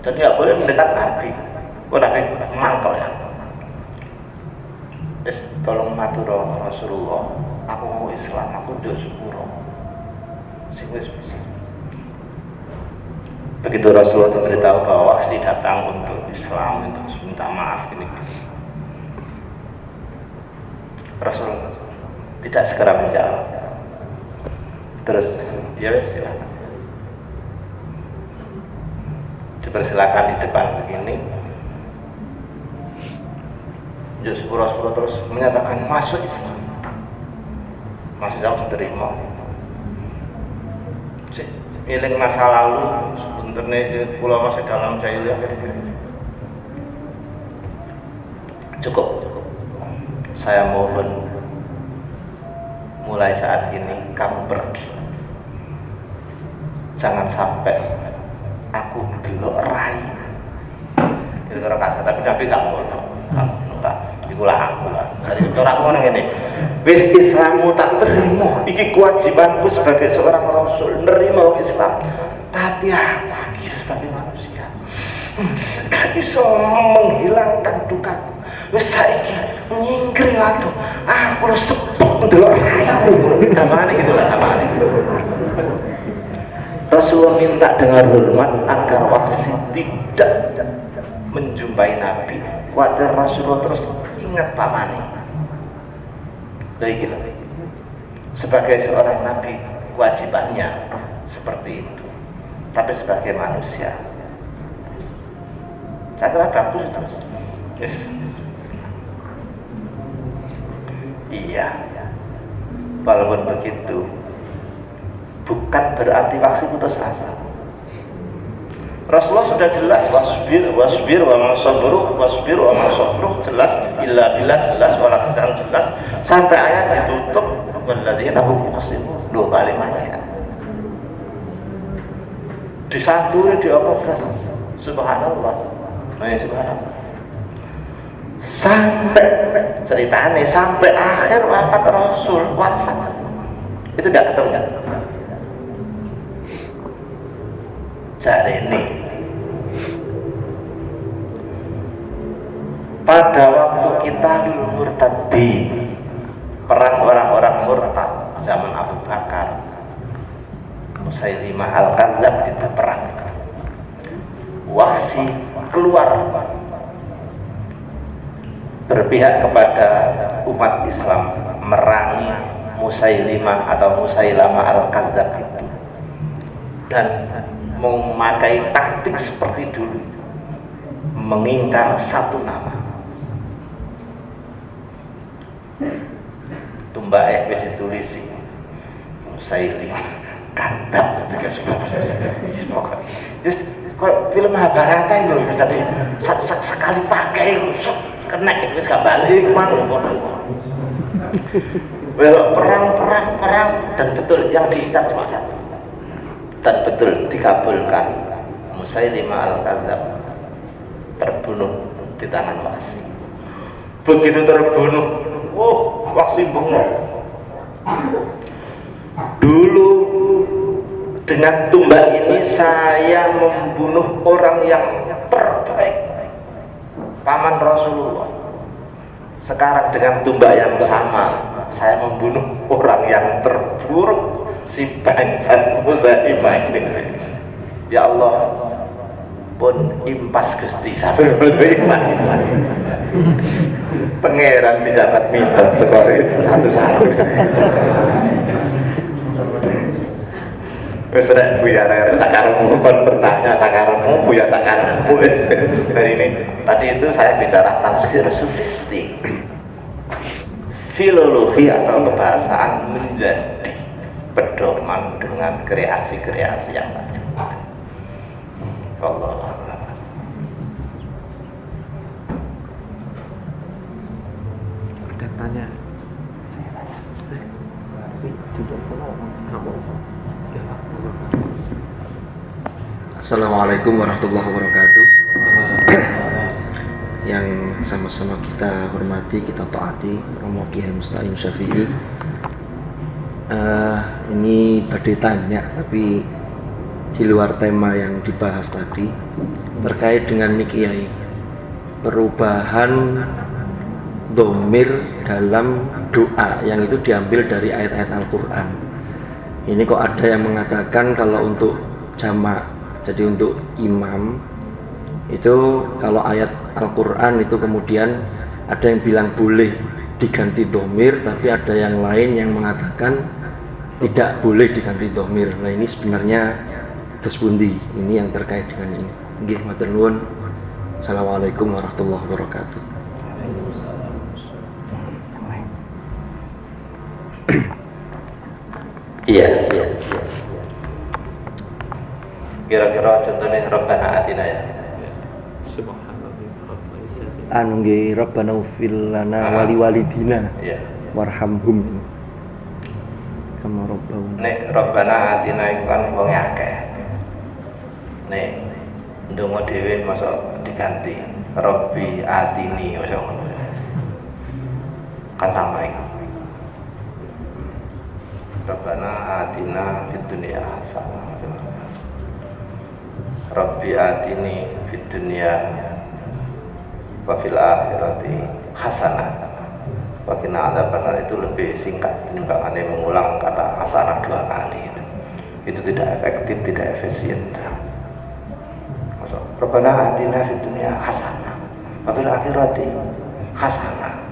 Jadi nggak boleh mendekat Nabi. Kok Nabi mangkel ya. Tolong matur Rasulullah, aku mau Islam, aku ndak sepuro. Sing wis bisa. Begitu Rasulullah memberitahu bahwa Wahsy datang untuk Islam, untuk minta maaf gini. Rasul tidak segera menjawab. Terus dia silakan. Dipersilakan di depan begini. Sepuro-sepuro terus menyatakan masuk Islam. Masuk Islam diterima. Eling masa lalu sebenarnya pulau masih dalam jahiliyah cukup. Saya mohon mulai saat ini kamu pergi. Jangan sampai aku delok rai. Kira-kira kasar tapi Nabi gak ngono. Iku lah aku lah. Jadi cara aku ngene. wis Islammu tak terima, iki kewajibanku sebagai seorang rasul, nerima Islam. Tapi aku kira sebagai manusia gak bisa menghilangkan dukaku. Wis saiki nyingkri aku lo sepok ndelok rayamu. Gamane gitu lah, gamane. Rasulullah minta dengan hormat agar Wahsy tidak menjumpai Nabi. Khawatir Rasulullah terus ingat pamane. Baik, sebagai seorang Nabi kewajibannya seperti itu. Tapi sebagai manusia, saya kira bagus terus. Yes. Iya. Walaupun begitu, bukan berarti Wahsy putus asa. Rasulullah sudah jelas wasbir wa ma sabru jelas, illa billah jelas, wala tahzan jelas, sampai ayat ditutup walladzina hum muhsinun. Dua kalimatnya disanturi di apa? Subhanallah. Subhanallah. Sampai ceritanya sampai akhir wafat Rasul, wafat itu tidak ketemu. Cari ini pada waktu kita murtadi, perang orang-orang murtad zaman Abu Bakar, Musailimah Al-Kadzdzab, itu perang itu. Wahsy keluar berpihak kepada umat Islam, merangi Musailimah atau Musailamah Al-Kadzdzab itu, dan memakai taktik seperti dulu, mengincar satu nama. Tumbak wis ditulisi Musailimah Kadzdzab ketika semua. Yes, kok film Mahabharata itu tadi sekali pakai rusuk kena itu gak balik kemana. Perang dan betul yang diincar cuma satu, dan betul dikabulkan. Musailimah Al-Kadzdzab terbunuh di tangan Wahsy. Begitu terbunuh, Wahsy bengok. Dulu dengan tumbak ini saya membunuh orang yang terbaik, paman Rasulullah. Sekarang dengan tumbak yang sama saya membunuh orang yang terburuk, si bangsa Musailimah ini. Ya Allah, pun impas Gusti sampai impas. Pangeran dijabat minta sekali satu-satu. Wis rek buyar sakarepmu kon bertanya sakarepmu buyar sakarepmu wis. Jadi ini tadi itu saya bicara tafsir sufistik. Filologi atau kebahasaan menjadi pedoman dengan kreasi-kreasi yang tadi. Allah Allah. Ada tanya. Saya tanya. Tidak Assalamualaikum warahmatullahi wabarakatuh. Yang sama-sama kita hormati, kita taati Romo Kiai Musta'in Syafi'i. Ini badai tanya, tapi di luar tema yang dibahas tadi terkait dengan ini Kiai, perubahan dhamir dalam doa yang itu diambil dari ayat-ayat Al-Quran. Ini kok ada yang mengatakan kalau untuk jamak, jadi untuk imam itu kalau ayat Al-Quran itu kemudian ada yang bilang boleh diganti dhamir, tapi ada yang lain yang mengatakan tidak boleh diganti dhamir. Nah ini sebenarnya terus pundi, ini yang terkait dengan ini. Nggih, matur nuwun. Assalamualaikum warahmatullahi wabarakatuh. Iya. Kira-kira contohnya Rabbana Atina ya. anu nggih Rabbana ufil lana wali walidina warhamhum kama rabbuna. Nek Rabbana Atina iku kan wong akeh. Nek ndonga dhewe masa diganti Rabbi Atini kan sama iku. Rabbana atina fid dunya hasanah Rabbi atini fid dunya wa fil akhirati hasanah wa qina adzabannar. Itu lebih singkat timbangannya mengulang kata hasanah 2 kali. Itu tidak efektif, tidak efisien. Rabbana atina fid dunya hasanah wa fil akhirati hasanah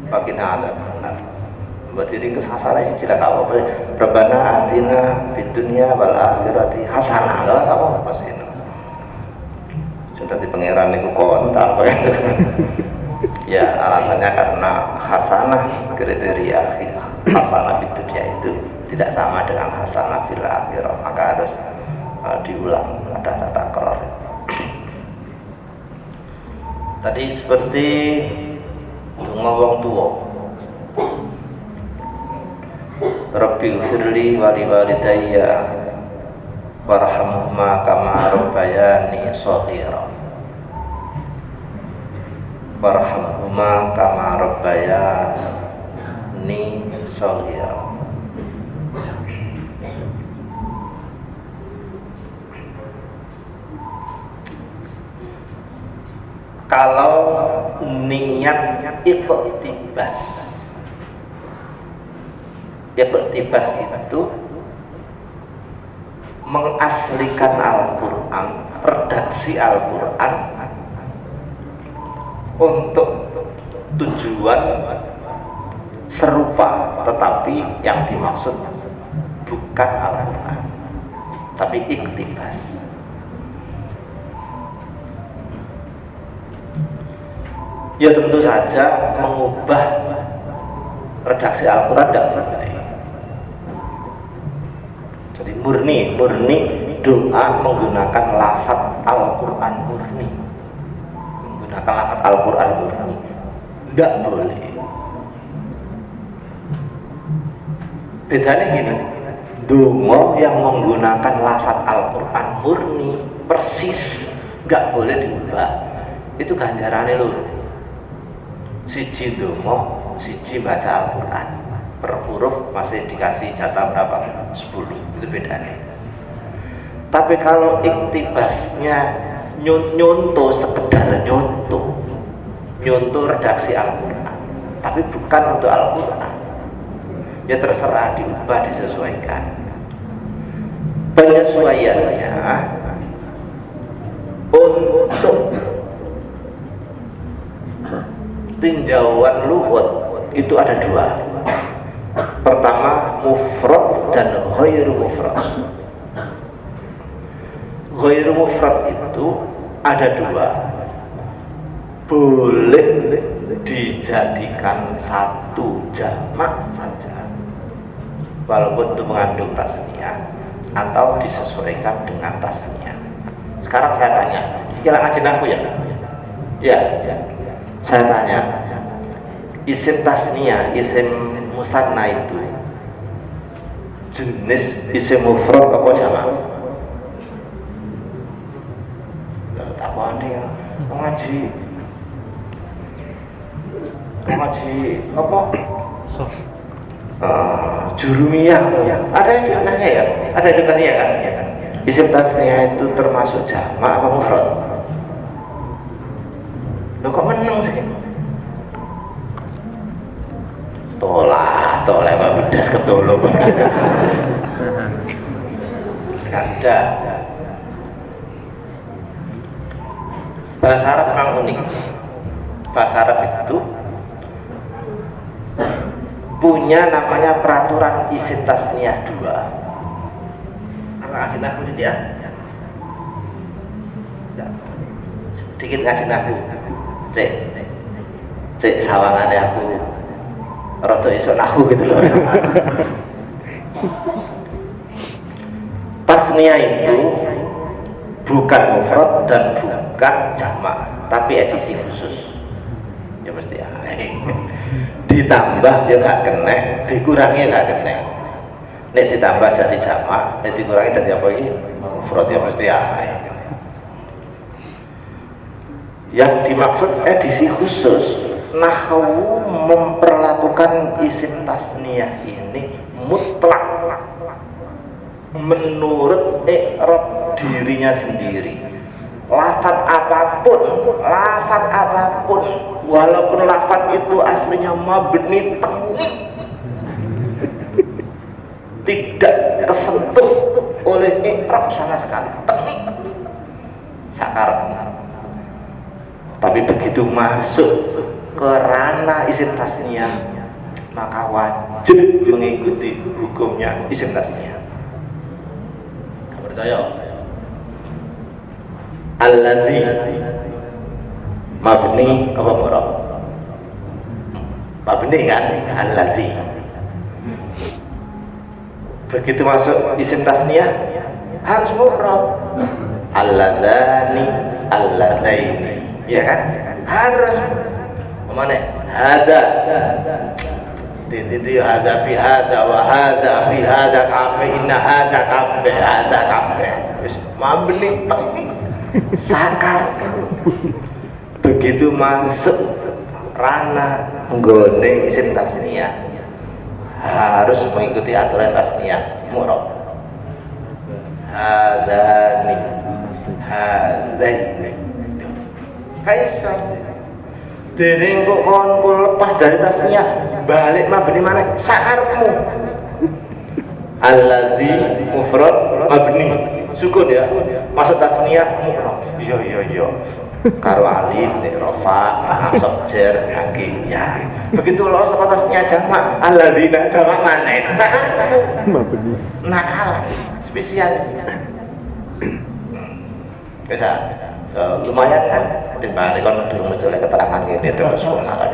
wa qina adzabannar. Berarti ini kesasarnya sih tidak apa-apa. Rabbana atina fid dunya wal akhirati hasanah. Enggak apa-apa pas itu. Sudah di pangeran niku kontak. Ya, alasannya karena hasanah kriteria hasanah fid dunya itu tidak sama dengan hasanah fil akhirah, maka harus diulang, ada tata kelar. Tadi seperti donga wong tuwa, Rabbi ufirli wali walidayya warhamhuma kama rabbayani shaghira warhamhuma kama rabbayani shaghira. Kalau niat iktibas itu mengaslikan Al-Quran, redaksi Al-Quran untuk tujuan serupa, tetapi yang dimaksud bukan Al-Quran tapi iktibas. Ya tentu saja mengubah redaksi Al-Quran tidak boleh. Jadi murni doa menggunakan lafaz Al-Quran murni, menggunakan lafaz Al-Quran murni tidak boleh. Bedanya gini, donga yang menggunakan lafaz Al-Quran murni persis nggak boleh diubah. Itu ganjarannya lho. Siji donga, siji baca Al-Quran per huruf masih dikasih jatah berapa? 10. Itu bedanya. Tapi kalau iktibasnya nyontoh, sekedar nyontoh redaksi Al-Quran tapi bukan untuk Al-Quran, ya terserah diubah, disesuaikan. Penyesuaiannya untuk tinjauan lughat itu ada 2. Pertama mufrad dan ghairu mufrad. Ghairu mufrad itu ada 2. Boleh dijadikan satu jamak saja walaupun itu mengandung tasniyah atau disesuaikan dengan tasniyah. Sekarang saya tanya, kira ngaji nahwu ya? Ya. Saya tanya, isim tasniyah, isim musanna itu jenis isim mufrad apa jamak? Tak apa dia ngaji apa? Jurumiyah. Ada isimnya ya? Ada isimnya kan? Isim tasniyah itu termasuk jamak apa mufrad? Lo kok menang sih? Tolak kok bedas ketolo. Nah sudah. Bahasa Arab memang unik. Bahasa Arab itu punya namanya peraturan isim tasniyah 2. Ngaji nahwu dia. Sedikit ngaji nahwu. Cek sawangannya aku rada iso nahwu gitu loh. Tasniyah itu bukan mufrad dan bukan jamak, tapi edisi khusus. Ya mesti ditambah ya gak kena, dikurangi gak kena. Nek ditambah jadi jamak, nek dikurangi jadi apa iki? Mufrad ya mesti Yang dimaksud edisi khusus, nahwu memperlakukan isim tasniyah ini mutlak menurut i'rab dirinya sendiri. Lafaz apapun walaupun lafaz itu aslinya mabni tidak kesentuh oleh i'rab sama sekali, sakar. Tapi begitu masuk ke ranah isim tasniyah maka wajib mengikuti hukumnya isim tasniyah. Percaya? Alladzi mabni apa murab? Mabni kan? Alladzi. Begitu masuk isim tasniyah harus murab. Alladzani, alladzaini. Ya kan? Harus mana? Hada. Itu hada fi hada wa hada fi hada kafe inna hada kafe. Wis mabni sakar. Begitu masuk ranah nggone isim tasniyah harus mengikuti aturan tasniyah murab. Hadani hadaini kaisa dene kok kon lepas dari tasniyah balik mabni mana sakarmu. Alladzi mufrad mabni sukun ya, masuk tasniyah mufrad. Iya karo alif nek rafa nasab jar ngaki ya. Begitu lo saka tasniyah jamak alladzina jamak maneh sakarmu mabni nakal spesial. Bisa lumayan kan timbang kon durung mesti oleh keterangan ngene terus sekolah kan.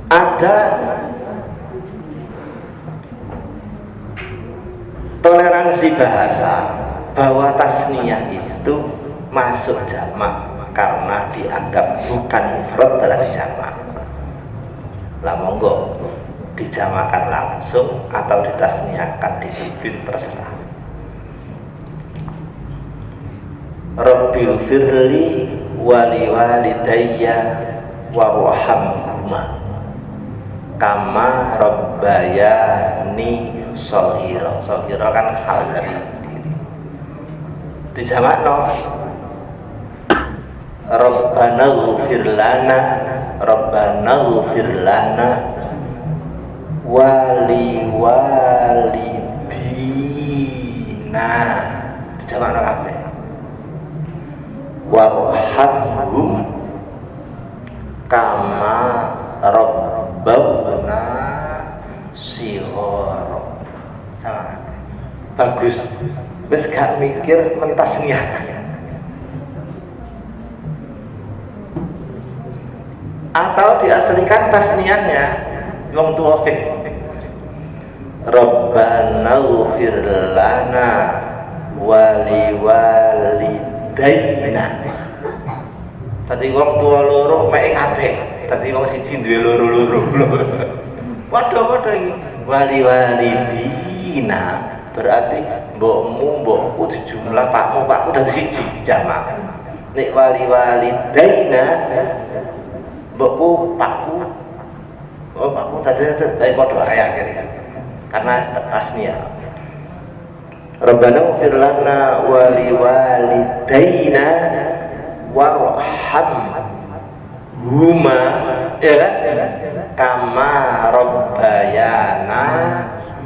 Ada toleransi bahasa bahwa tasniyah itu masuk jamak karena dianggap bukan mufrad dalam jamak. Lah monggo dijamakan langsung atau ditasniyahkan disiplin terserah. Rabbi firli wali walidayya warhamhuma kama rabbayani shaghira. Shaghira kan hal dari diri. Dijamakno Rabbana ighfir lana wali walidina. Dijamakno kabeh. Warhamhum kama rabbana shighara. Sama bagus. Wis gak mikir mentasniyah. Atau diaslikan tasniyahnya wong tuwa Rabbana ighfir lana wali walidayna. Tadi wong tua loro mek kabeh. Tadi wong siji duwe loro-loro. Padha-padha iki. Wali walidina berarti mbokmu, mbokku dijumlah pakmu dadi siji jamak. Nek wali walidaina mbokku, pakku. Oh, pakku tadi padha ayah kira. Karena tasniyah. Rabbana ighfir lana wali walidaina warhamhuma, ya kan? Kama rabbayana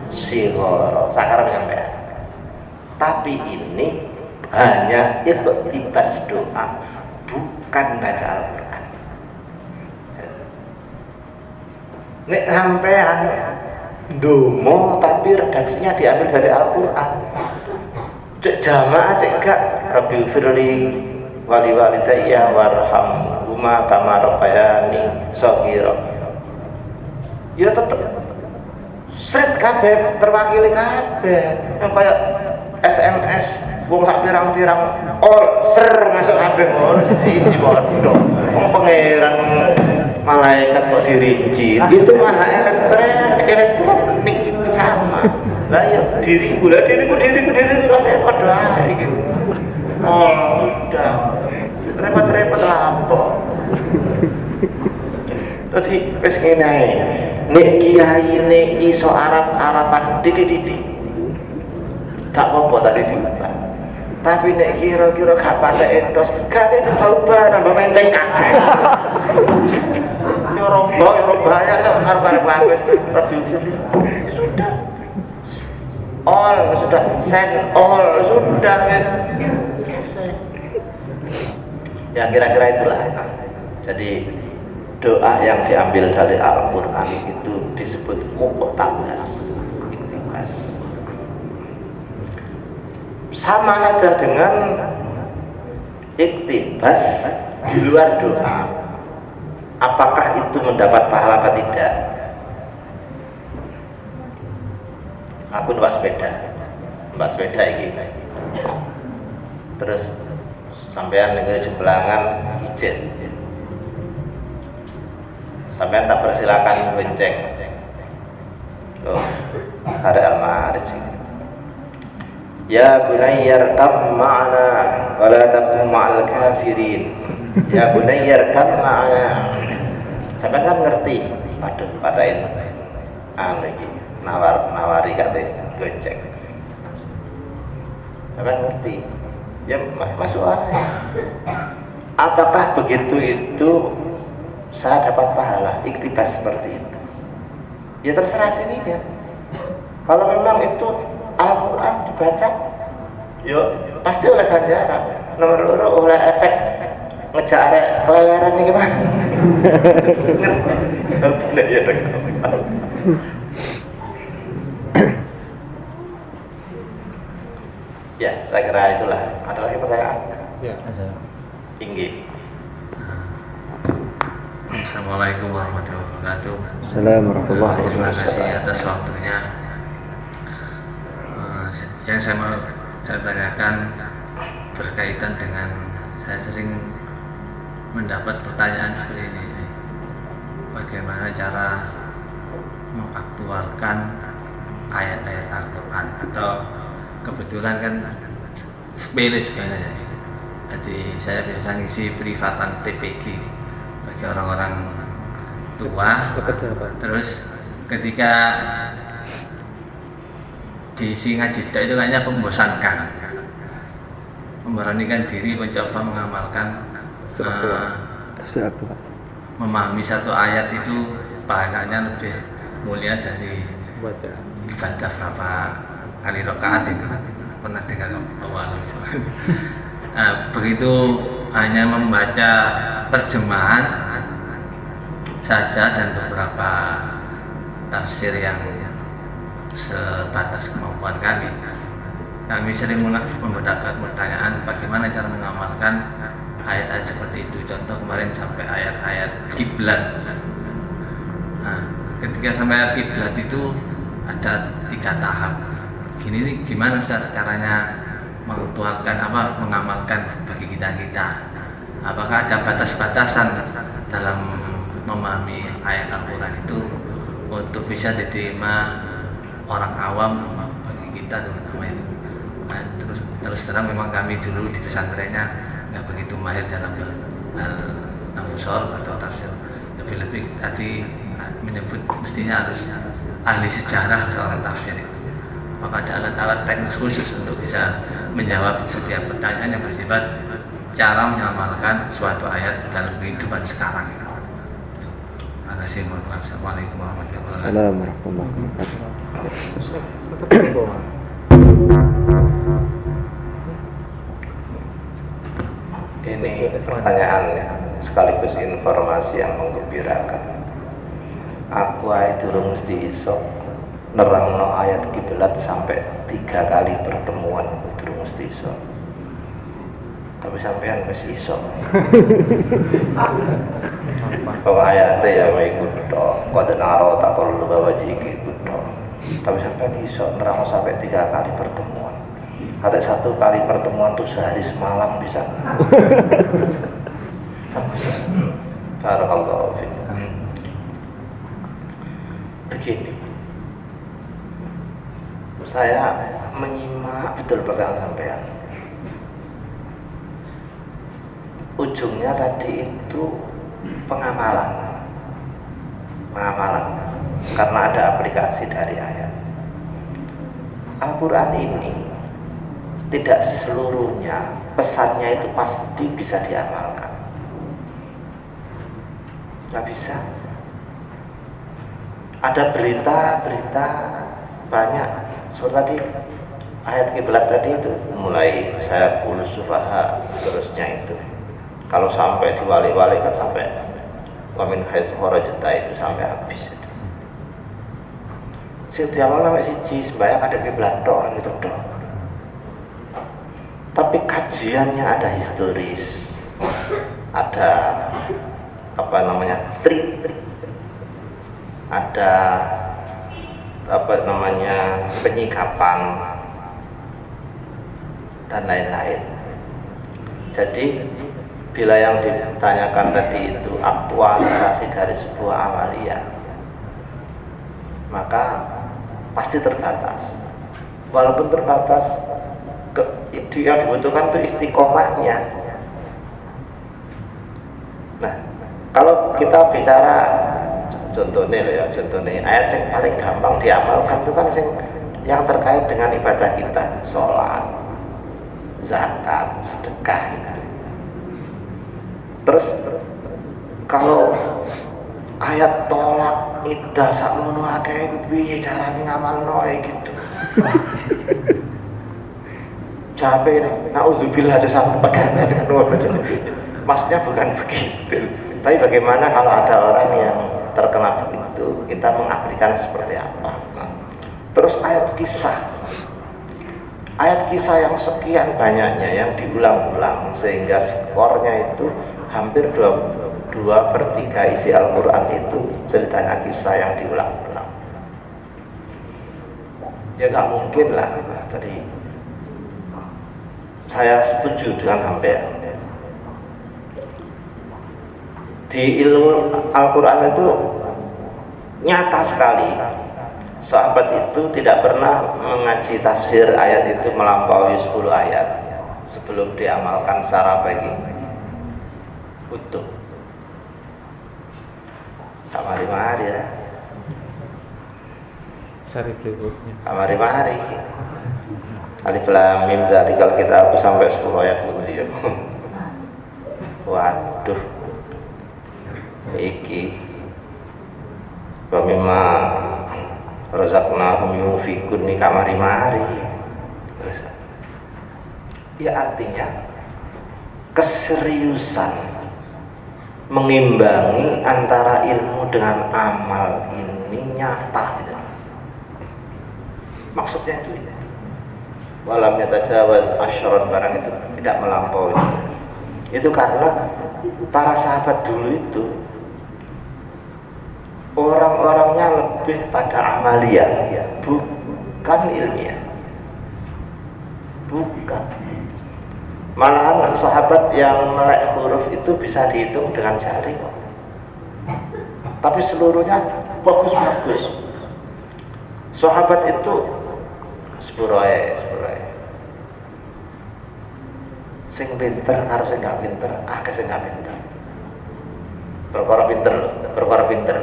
shighara. Sakar sampean. Tapi ini hanya iktibas doa, bukan baca Al-Qur'an. Nek sampean ndonga tapi redaksinya diambil dari Al-Qur'an. Cek jamaah cek gak Rabbi firli wali walidayya warhamhuma kama rabbayani shaghira. Ya tetep sret kabeh terwakili kabeh. Yang kayak SMS wong sak pirang-pirang ser masuk kabeh ngono siji padha. Wong pangeran malaikat kok dirinci. Itu mah elektronik itu sama. Lah ya diriku padha iki. Oh, udah repot-repot lampok. Dadi wis ngene ae. Nek kiyaine iso Arab-Araban didik-didik. Gak apa-apa tadi diubah. Tapi nek kira-kira gak patek entos, gak diubah nambah menceng kabeh. Yo rombah ya arep-arep wis Rabbi sudah. All sudah send all sudah wis selesai. Ya kira-kira itulah. Jadi doa yang diambil dari Al-Quran itu disebut muqtabas, iktibas. Sama saja dengan iktibas di luar doa. Apakah itu mendapat pahala atau tidak? Aku numpak sepeda iki. Terus sampean ning jemblangan ijen. Sampean tak persilakan bonceng. Oh, ada al-ma'arij. Ya bunayyar kam ma'ana wa la takum ma'al kafirin. Ya bunayyar kam ma'ana. Sampean kan ngerti. Aduh, patain. Iki nawari kate gonceng. Sampean ngerti. Ya masuk aja. Apakah begitu itu saya dapat pahala iktibas seperti itu? Ya terserah sini ya. Kalau memang itu Al-Quran dibaca, yo pasti oleh ganjaran. Nomor loro oleh efek ngejar keleleran ini gimana? Ngerti? Ya ya, saya kira itulah. Ada lagi pertanyaan? Ya, ada. Tinggi. Assalamualaikum warahmatullahi wabarakatuh. Assalamualaikum warahmatullahi Terima wabarakatuh. kasih atas waktunya. Yang saya tanyakan berkaitan dengan saya sering mendapat pertanyaan seperti ini. Bagaimana cara mengaktualkan ayat-ayat Al-Quran, atau kebetulan kan sepele sebenarnya. Jadi saya biasa ngisi privatan TPG bagi orang-orang tua. Terus ketika diisi ngaji itu kayaknya membosankan, memberanikan diri mencoba mengamalkan, memahami satu ayat itu pahalanya lebih mulia dari ibadah berapa kali rakaat itu. Pernah dengar awal misalnya. Begitu hanya membaca terjemahan saja dan beberapa tafsir yang sebatas kemampuan kami sering membedakan pertanyaan bagaimana cara mengamalkan ayat-ayat seperti itu. Contoh kemarin sampai ayat-ayat kiblat. Ketika sampai ayat kiblat itu ada 3 tahap. Gini gimana bisa caranya mengamalkan bagi kita? Apakah ada batas-batasan dalam memahami ayat Al-Quran itu untuk bisa diterima orang awam bagi kita terutama itu? Terus terang memang kami dulu di pesantrennya nggak begitu mahir dalam hal nafsul atau tafsir. Lebih-lebih tadi menyebut mestinya harus ahli sejarah seorang tafsir itu. Maka ada alat-alat teknis khusus untuk bisa menjawab setiap pertanyaan yang bersifat cara mengamalkan suatu ayat dalam kehidupan sekarang. Terima kasih. Assalamualaikum warahmatullahi wabarakatuh. Ini pertanyaan sekaligus informasi yang menggembirakan. Aku ae durung mesti iso nerangno ayat kiblat sampai 3 kali pertemuan durung mesti iso. Tapi sampean wis iso. Kok ayate ya iku tok, kok denaro tak perlu bawa iki tok. Tapi sampean iso nerangno sampai 3 kali pertemuan. Ada 1 kali pertemuan tuh sehari semalam bisa. Bagus. Barakallahu fiik. Begini, saya menyimak betul pertanyaan sampean. Ujungnya tadi itu pengamalan. pengamalan karena ada aplikasi dari ayat. Al-Quran ini tidak seluruhnya pesannya itu pasti bisa diamalkan, nggak bisa. Ada berita-berita banyak seperti tadi ayat kiblat tadi itu, mulai saya kulus sufaha seterusnya itu, kalau sampai diwali-wali kan sampai wamin haitsu kharajta itu sampai habis itu. Sing diamal sampai siji sembahyang ada kiblat tok gitu tok. Tapi kajiannya ada historis, ada apa namanya trik, ada apa namanya penyikapan dan lain-lain. Jadi bila yang ditanyakan tadi itu aktualisasi dari sebuah amaliyah, maka pasti terbatas. Walaupun terbatas, yang dibutuhkan itu istiqomahnya. Nah, kalau kita bicara contohnya ayat yang paling gampang diamalkan itu kan yang terkait dengan ibadah kita, sholat, zakat, sedekah gitu. Terus kalau ayat tolak iddah sakmono akeh piye carane ngamalno gitu. Capek, naudzubillah aja sama bagaimana dengan maksudnya bukan begitu. Tapi bagaimana kalau ada orang yang terkena begitu, kita mengaplikasikan seperti apa? Nah, terus ayat kisah yang sekian banyaknya yang diulang-ulang sehingga skornya itu hampir 2/3 isi Al-Quran itu ceritanya kisah yang diulang-ulang. Ya nggak mungkin lah. Tadi saya setuju dengan sampean. Di ilmu Al-Quran itu nyata sekali sahabat itu tidak pernah mengaji tafsir ayat itu melampaui 10 ayat sebelum diamalkan secara bagi utuh. Tak mari-mari ya. Sari berikutnya. Tak mari-mari. Alif lam mim dzalikal kitab sampai 10 ayat kemudian. Waduh. Iki wa mimma razaqnahum yunfikun ni kamari-mari. Ya artinya keseriusan mengimbangi antara ilmu dengan amal ini nyata gitu. Maksudnya itu walam yatajawaz asyarat barang itu tidak melampaui. Itu karena para sahabat dulu itu orang-orangnya lebih pada amalia, bukan ilmiah. Bukan. Malahan sahabat yang melek huruf itu bisa dihitung dengan jari kok. Tapi seluruhnya bagus-bagus. Sahabat itu seburoe. Sing pinter karo sing gak pinter, akeh sing gak pinter. Perkara pinter.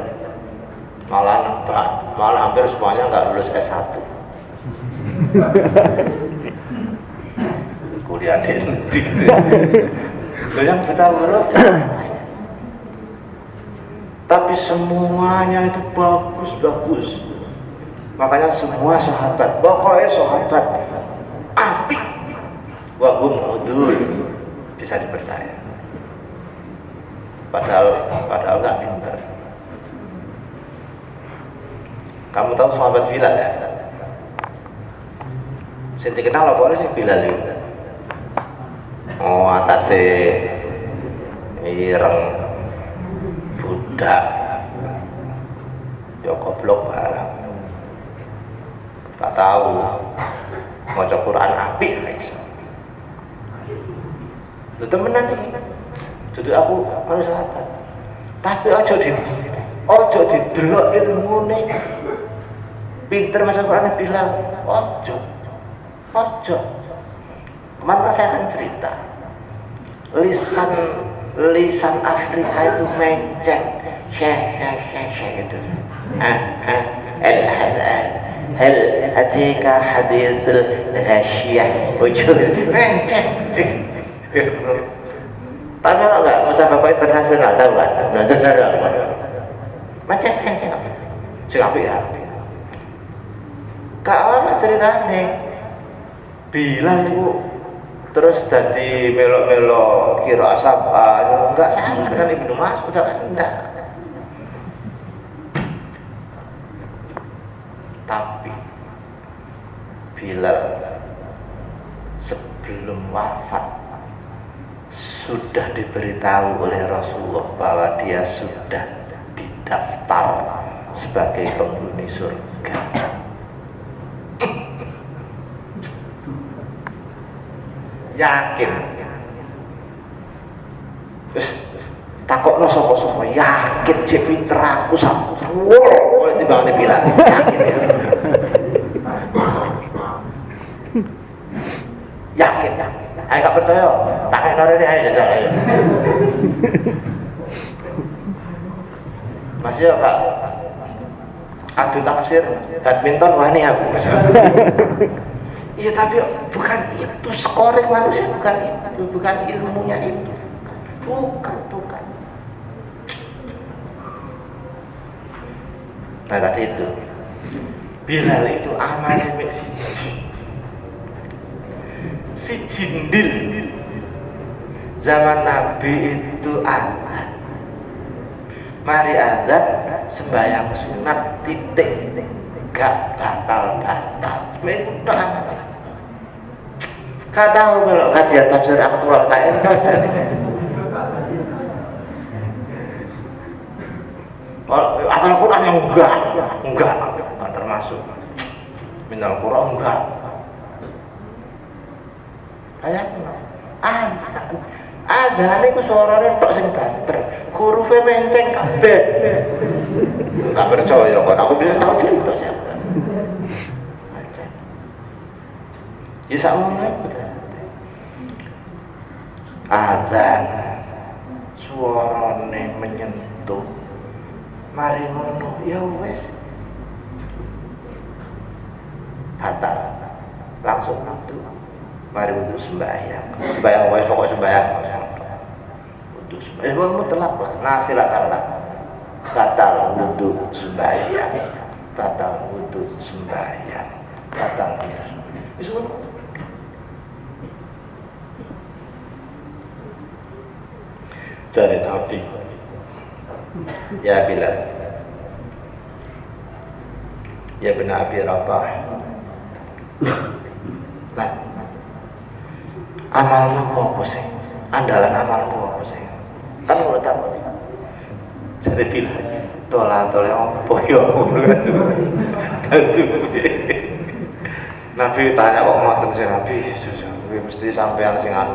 Malah hampir semuanya nggak lulus S1. Kuliah di yang kita huruf ya. Tapi semuanya itu bagus. Makanya semua sahabat, pokoknya sahabat apik, wahum udul, bisa dipercaya. Padahal nggak pinter. Kamu tahu sahabat Bilal ya? Sing dikenal apa sih Bilal itu? Oh, atase ireng budak. Ya goblok barang. Gak tahu maca Quran apik ra iso. Lho temenan iki. Dudu aku anu sahabat. Tapi aja didelok ilmune. Pinter maca Quran bilang, ojo. Kemarin saya akan cerita, lisan Afrika itu menceng, Syekh gitu. Hal atika haditsul ghasyiyah ujung mencet. Tapi kalau nggak musabaqah internasional tahu kan? Nah, jajar macet apa? Sing apik ya. Kak ana ceritane. Bilal itu terus jadi melok-melok kira asap, enggak sama dengan Ibnu Mas'ud, enggak. Tapi Bilal sebelum wafat sudah diberitahu oleh Rasulullah bahwa dia sudah didaftar sebagai penghuni surga. Yakin. Terus takokno sapa-sapa yakin cek pinter aku sampun timbangane Bilal. Yakin ya. Yakin. Ayo gak percaya, tak kena rene ayo jajal ayo. Masih ya Kak. Adu tafsir badminton wani aku. Iya tapi bukan itu skoreng manusia, bukan ilmunya itu, bukan. Nah tadi itu Bilal itu amalnya si jindil zaman Nabi itu azan, mari azan sembahyang sunat titik gak batal. Itu amal. Kau tahu kalau kajian tafsir aktual kayak ini apal Quran yang enggak termasuk minal Quran enggak. Kayak ada nih ku suaranya tok sing banter, hurufnya menceng kabeh. Enggak percaya kan aku bisa tahu cerita siapa. Ya sama betul. Adzan suarane menyentuh. Mari ngono ya wis. Batal. Langsung wudu. Mari wudu sembahyang. Sembahyang wis pokok sembahyang. Wudu sembahyang. Mutlak lah, nafilah talak. Batal wudu sembahyang. Batal wudu sembahyang. Batal wudu sembahyang. Wis ngono. Cari Nabi ya Bilal ya bin Abi Rabah lah amalmu apa sih? Andalan amalmu apa sih? Kan menurut aku cari Bilal tolak apa ya gantu Nabi tanya kok ngoten sih Nabi mesti sampean sing anu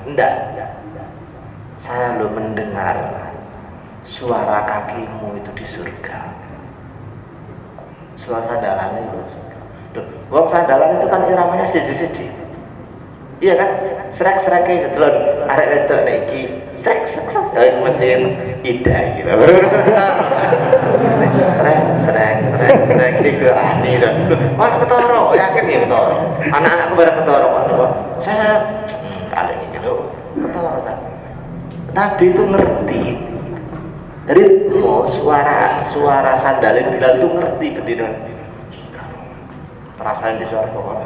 enggak. Saya lo mendengar suara kakimu itu di surga. Suara sandalannya loh. Wong sandalan itu kan iramanya siji-siji. Iya kan? Srek-srek gitu loh. Arek wedok iki srek. Mesti ida gitu. Srek iki rani to. Wah ketara, yakin ya ketara. Anak-anakku pada ketara kok. Saya kali ini lho ketara kan. Nabi itu ngerti ritme suara sandalin Bilal itu ngerti betina perasaan di suara kok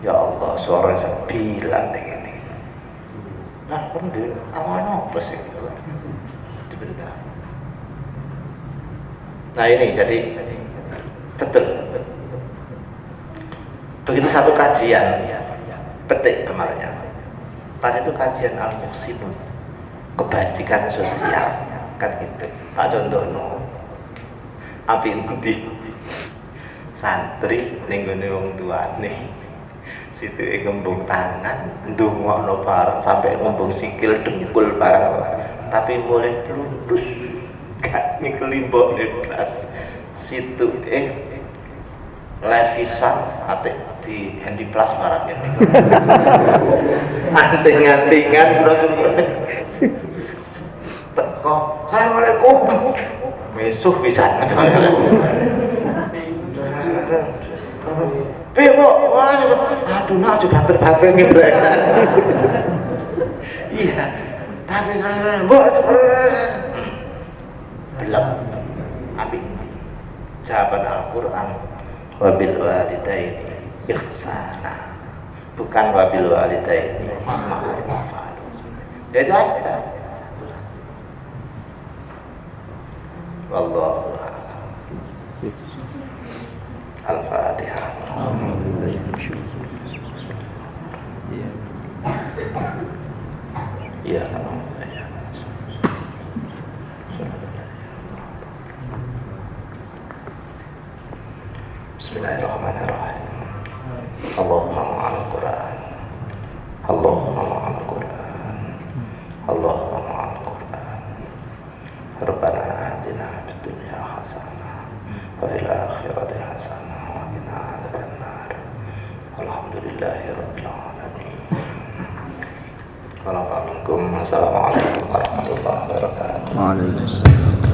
ya Allah suara Bilal ini nah kan dia awalnya apa sih diberita. Nah ini jadi betul begitu satu kajian petik amalnya tadi itu kajian Al-Muhsinun kebajikan sosial kan gitu. Tak contoh no api nanti santri nenggone wong tuane situ ngembung tangan ndongakno bareng sampai ngembung sikil dengkul bareng tapi mulai pelupus gak nyekelimbok blas situ levisan ate di Handy Plus barang ini anting-antingan terus teko assalamualaikum mesuh pisan Mbok aduh nak aja banter-banter ngeblek iya tapi Mbok belum api inti jawaban Al-Quran wabil walidaini ihsana bukan wabil walidaini ma'rufan ya itu aja wallahu a'lam Al-Fatihah ya Bismillahirrahmanirrahim. Allahumma ma'al Qur'an. Allahumma ma'al Qur'an. Allahumma ma'al Qur'an. Rabbana atina fid dunya hasanah wa fil akhirati hasanah wa qina adzabannar. Alhamdulillahirabbil alamin. Assalamualaikum warahmatullahi wabarakatuh. Waalaikumsalam.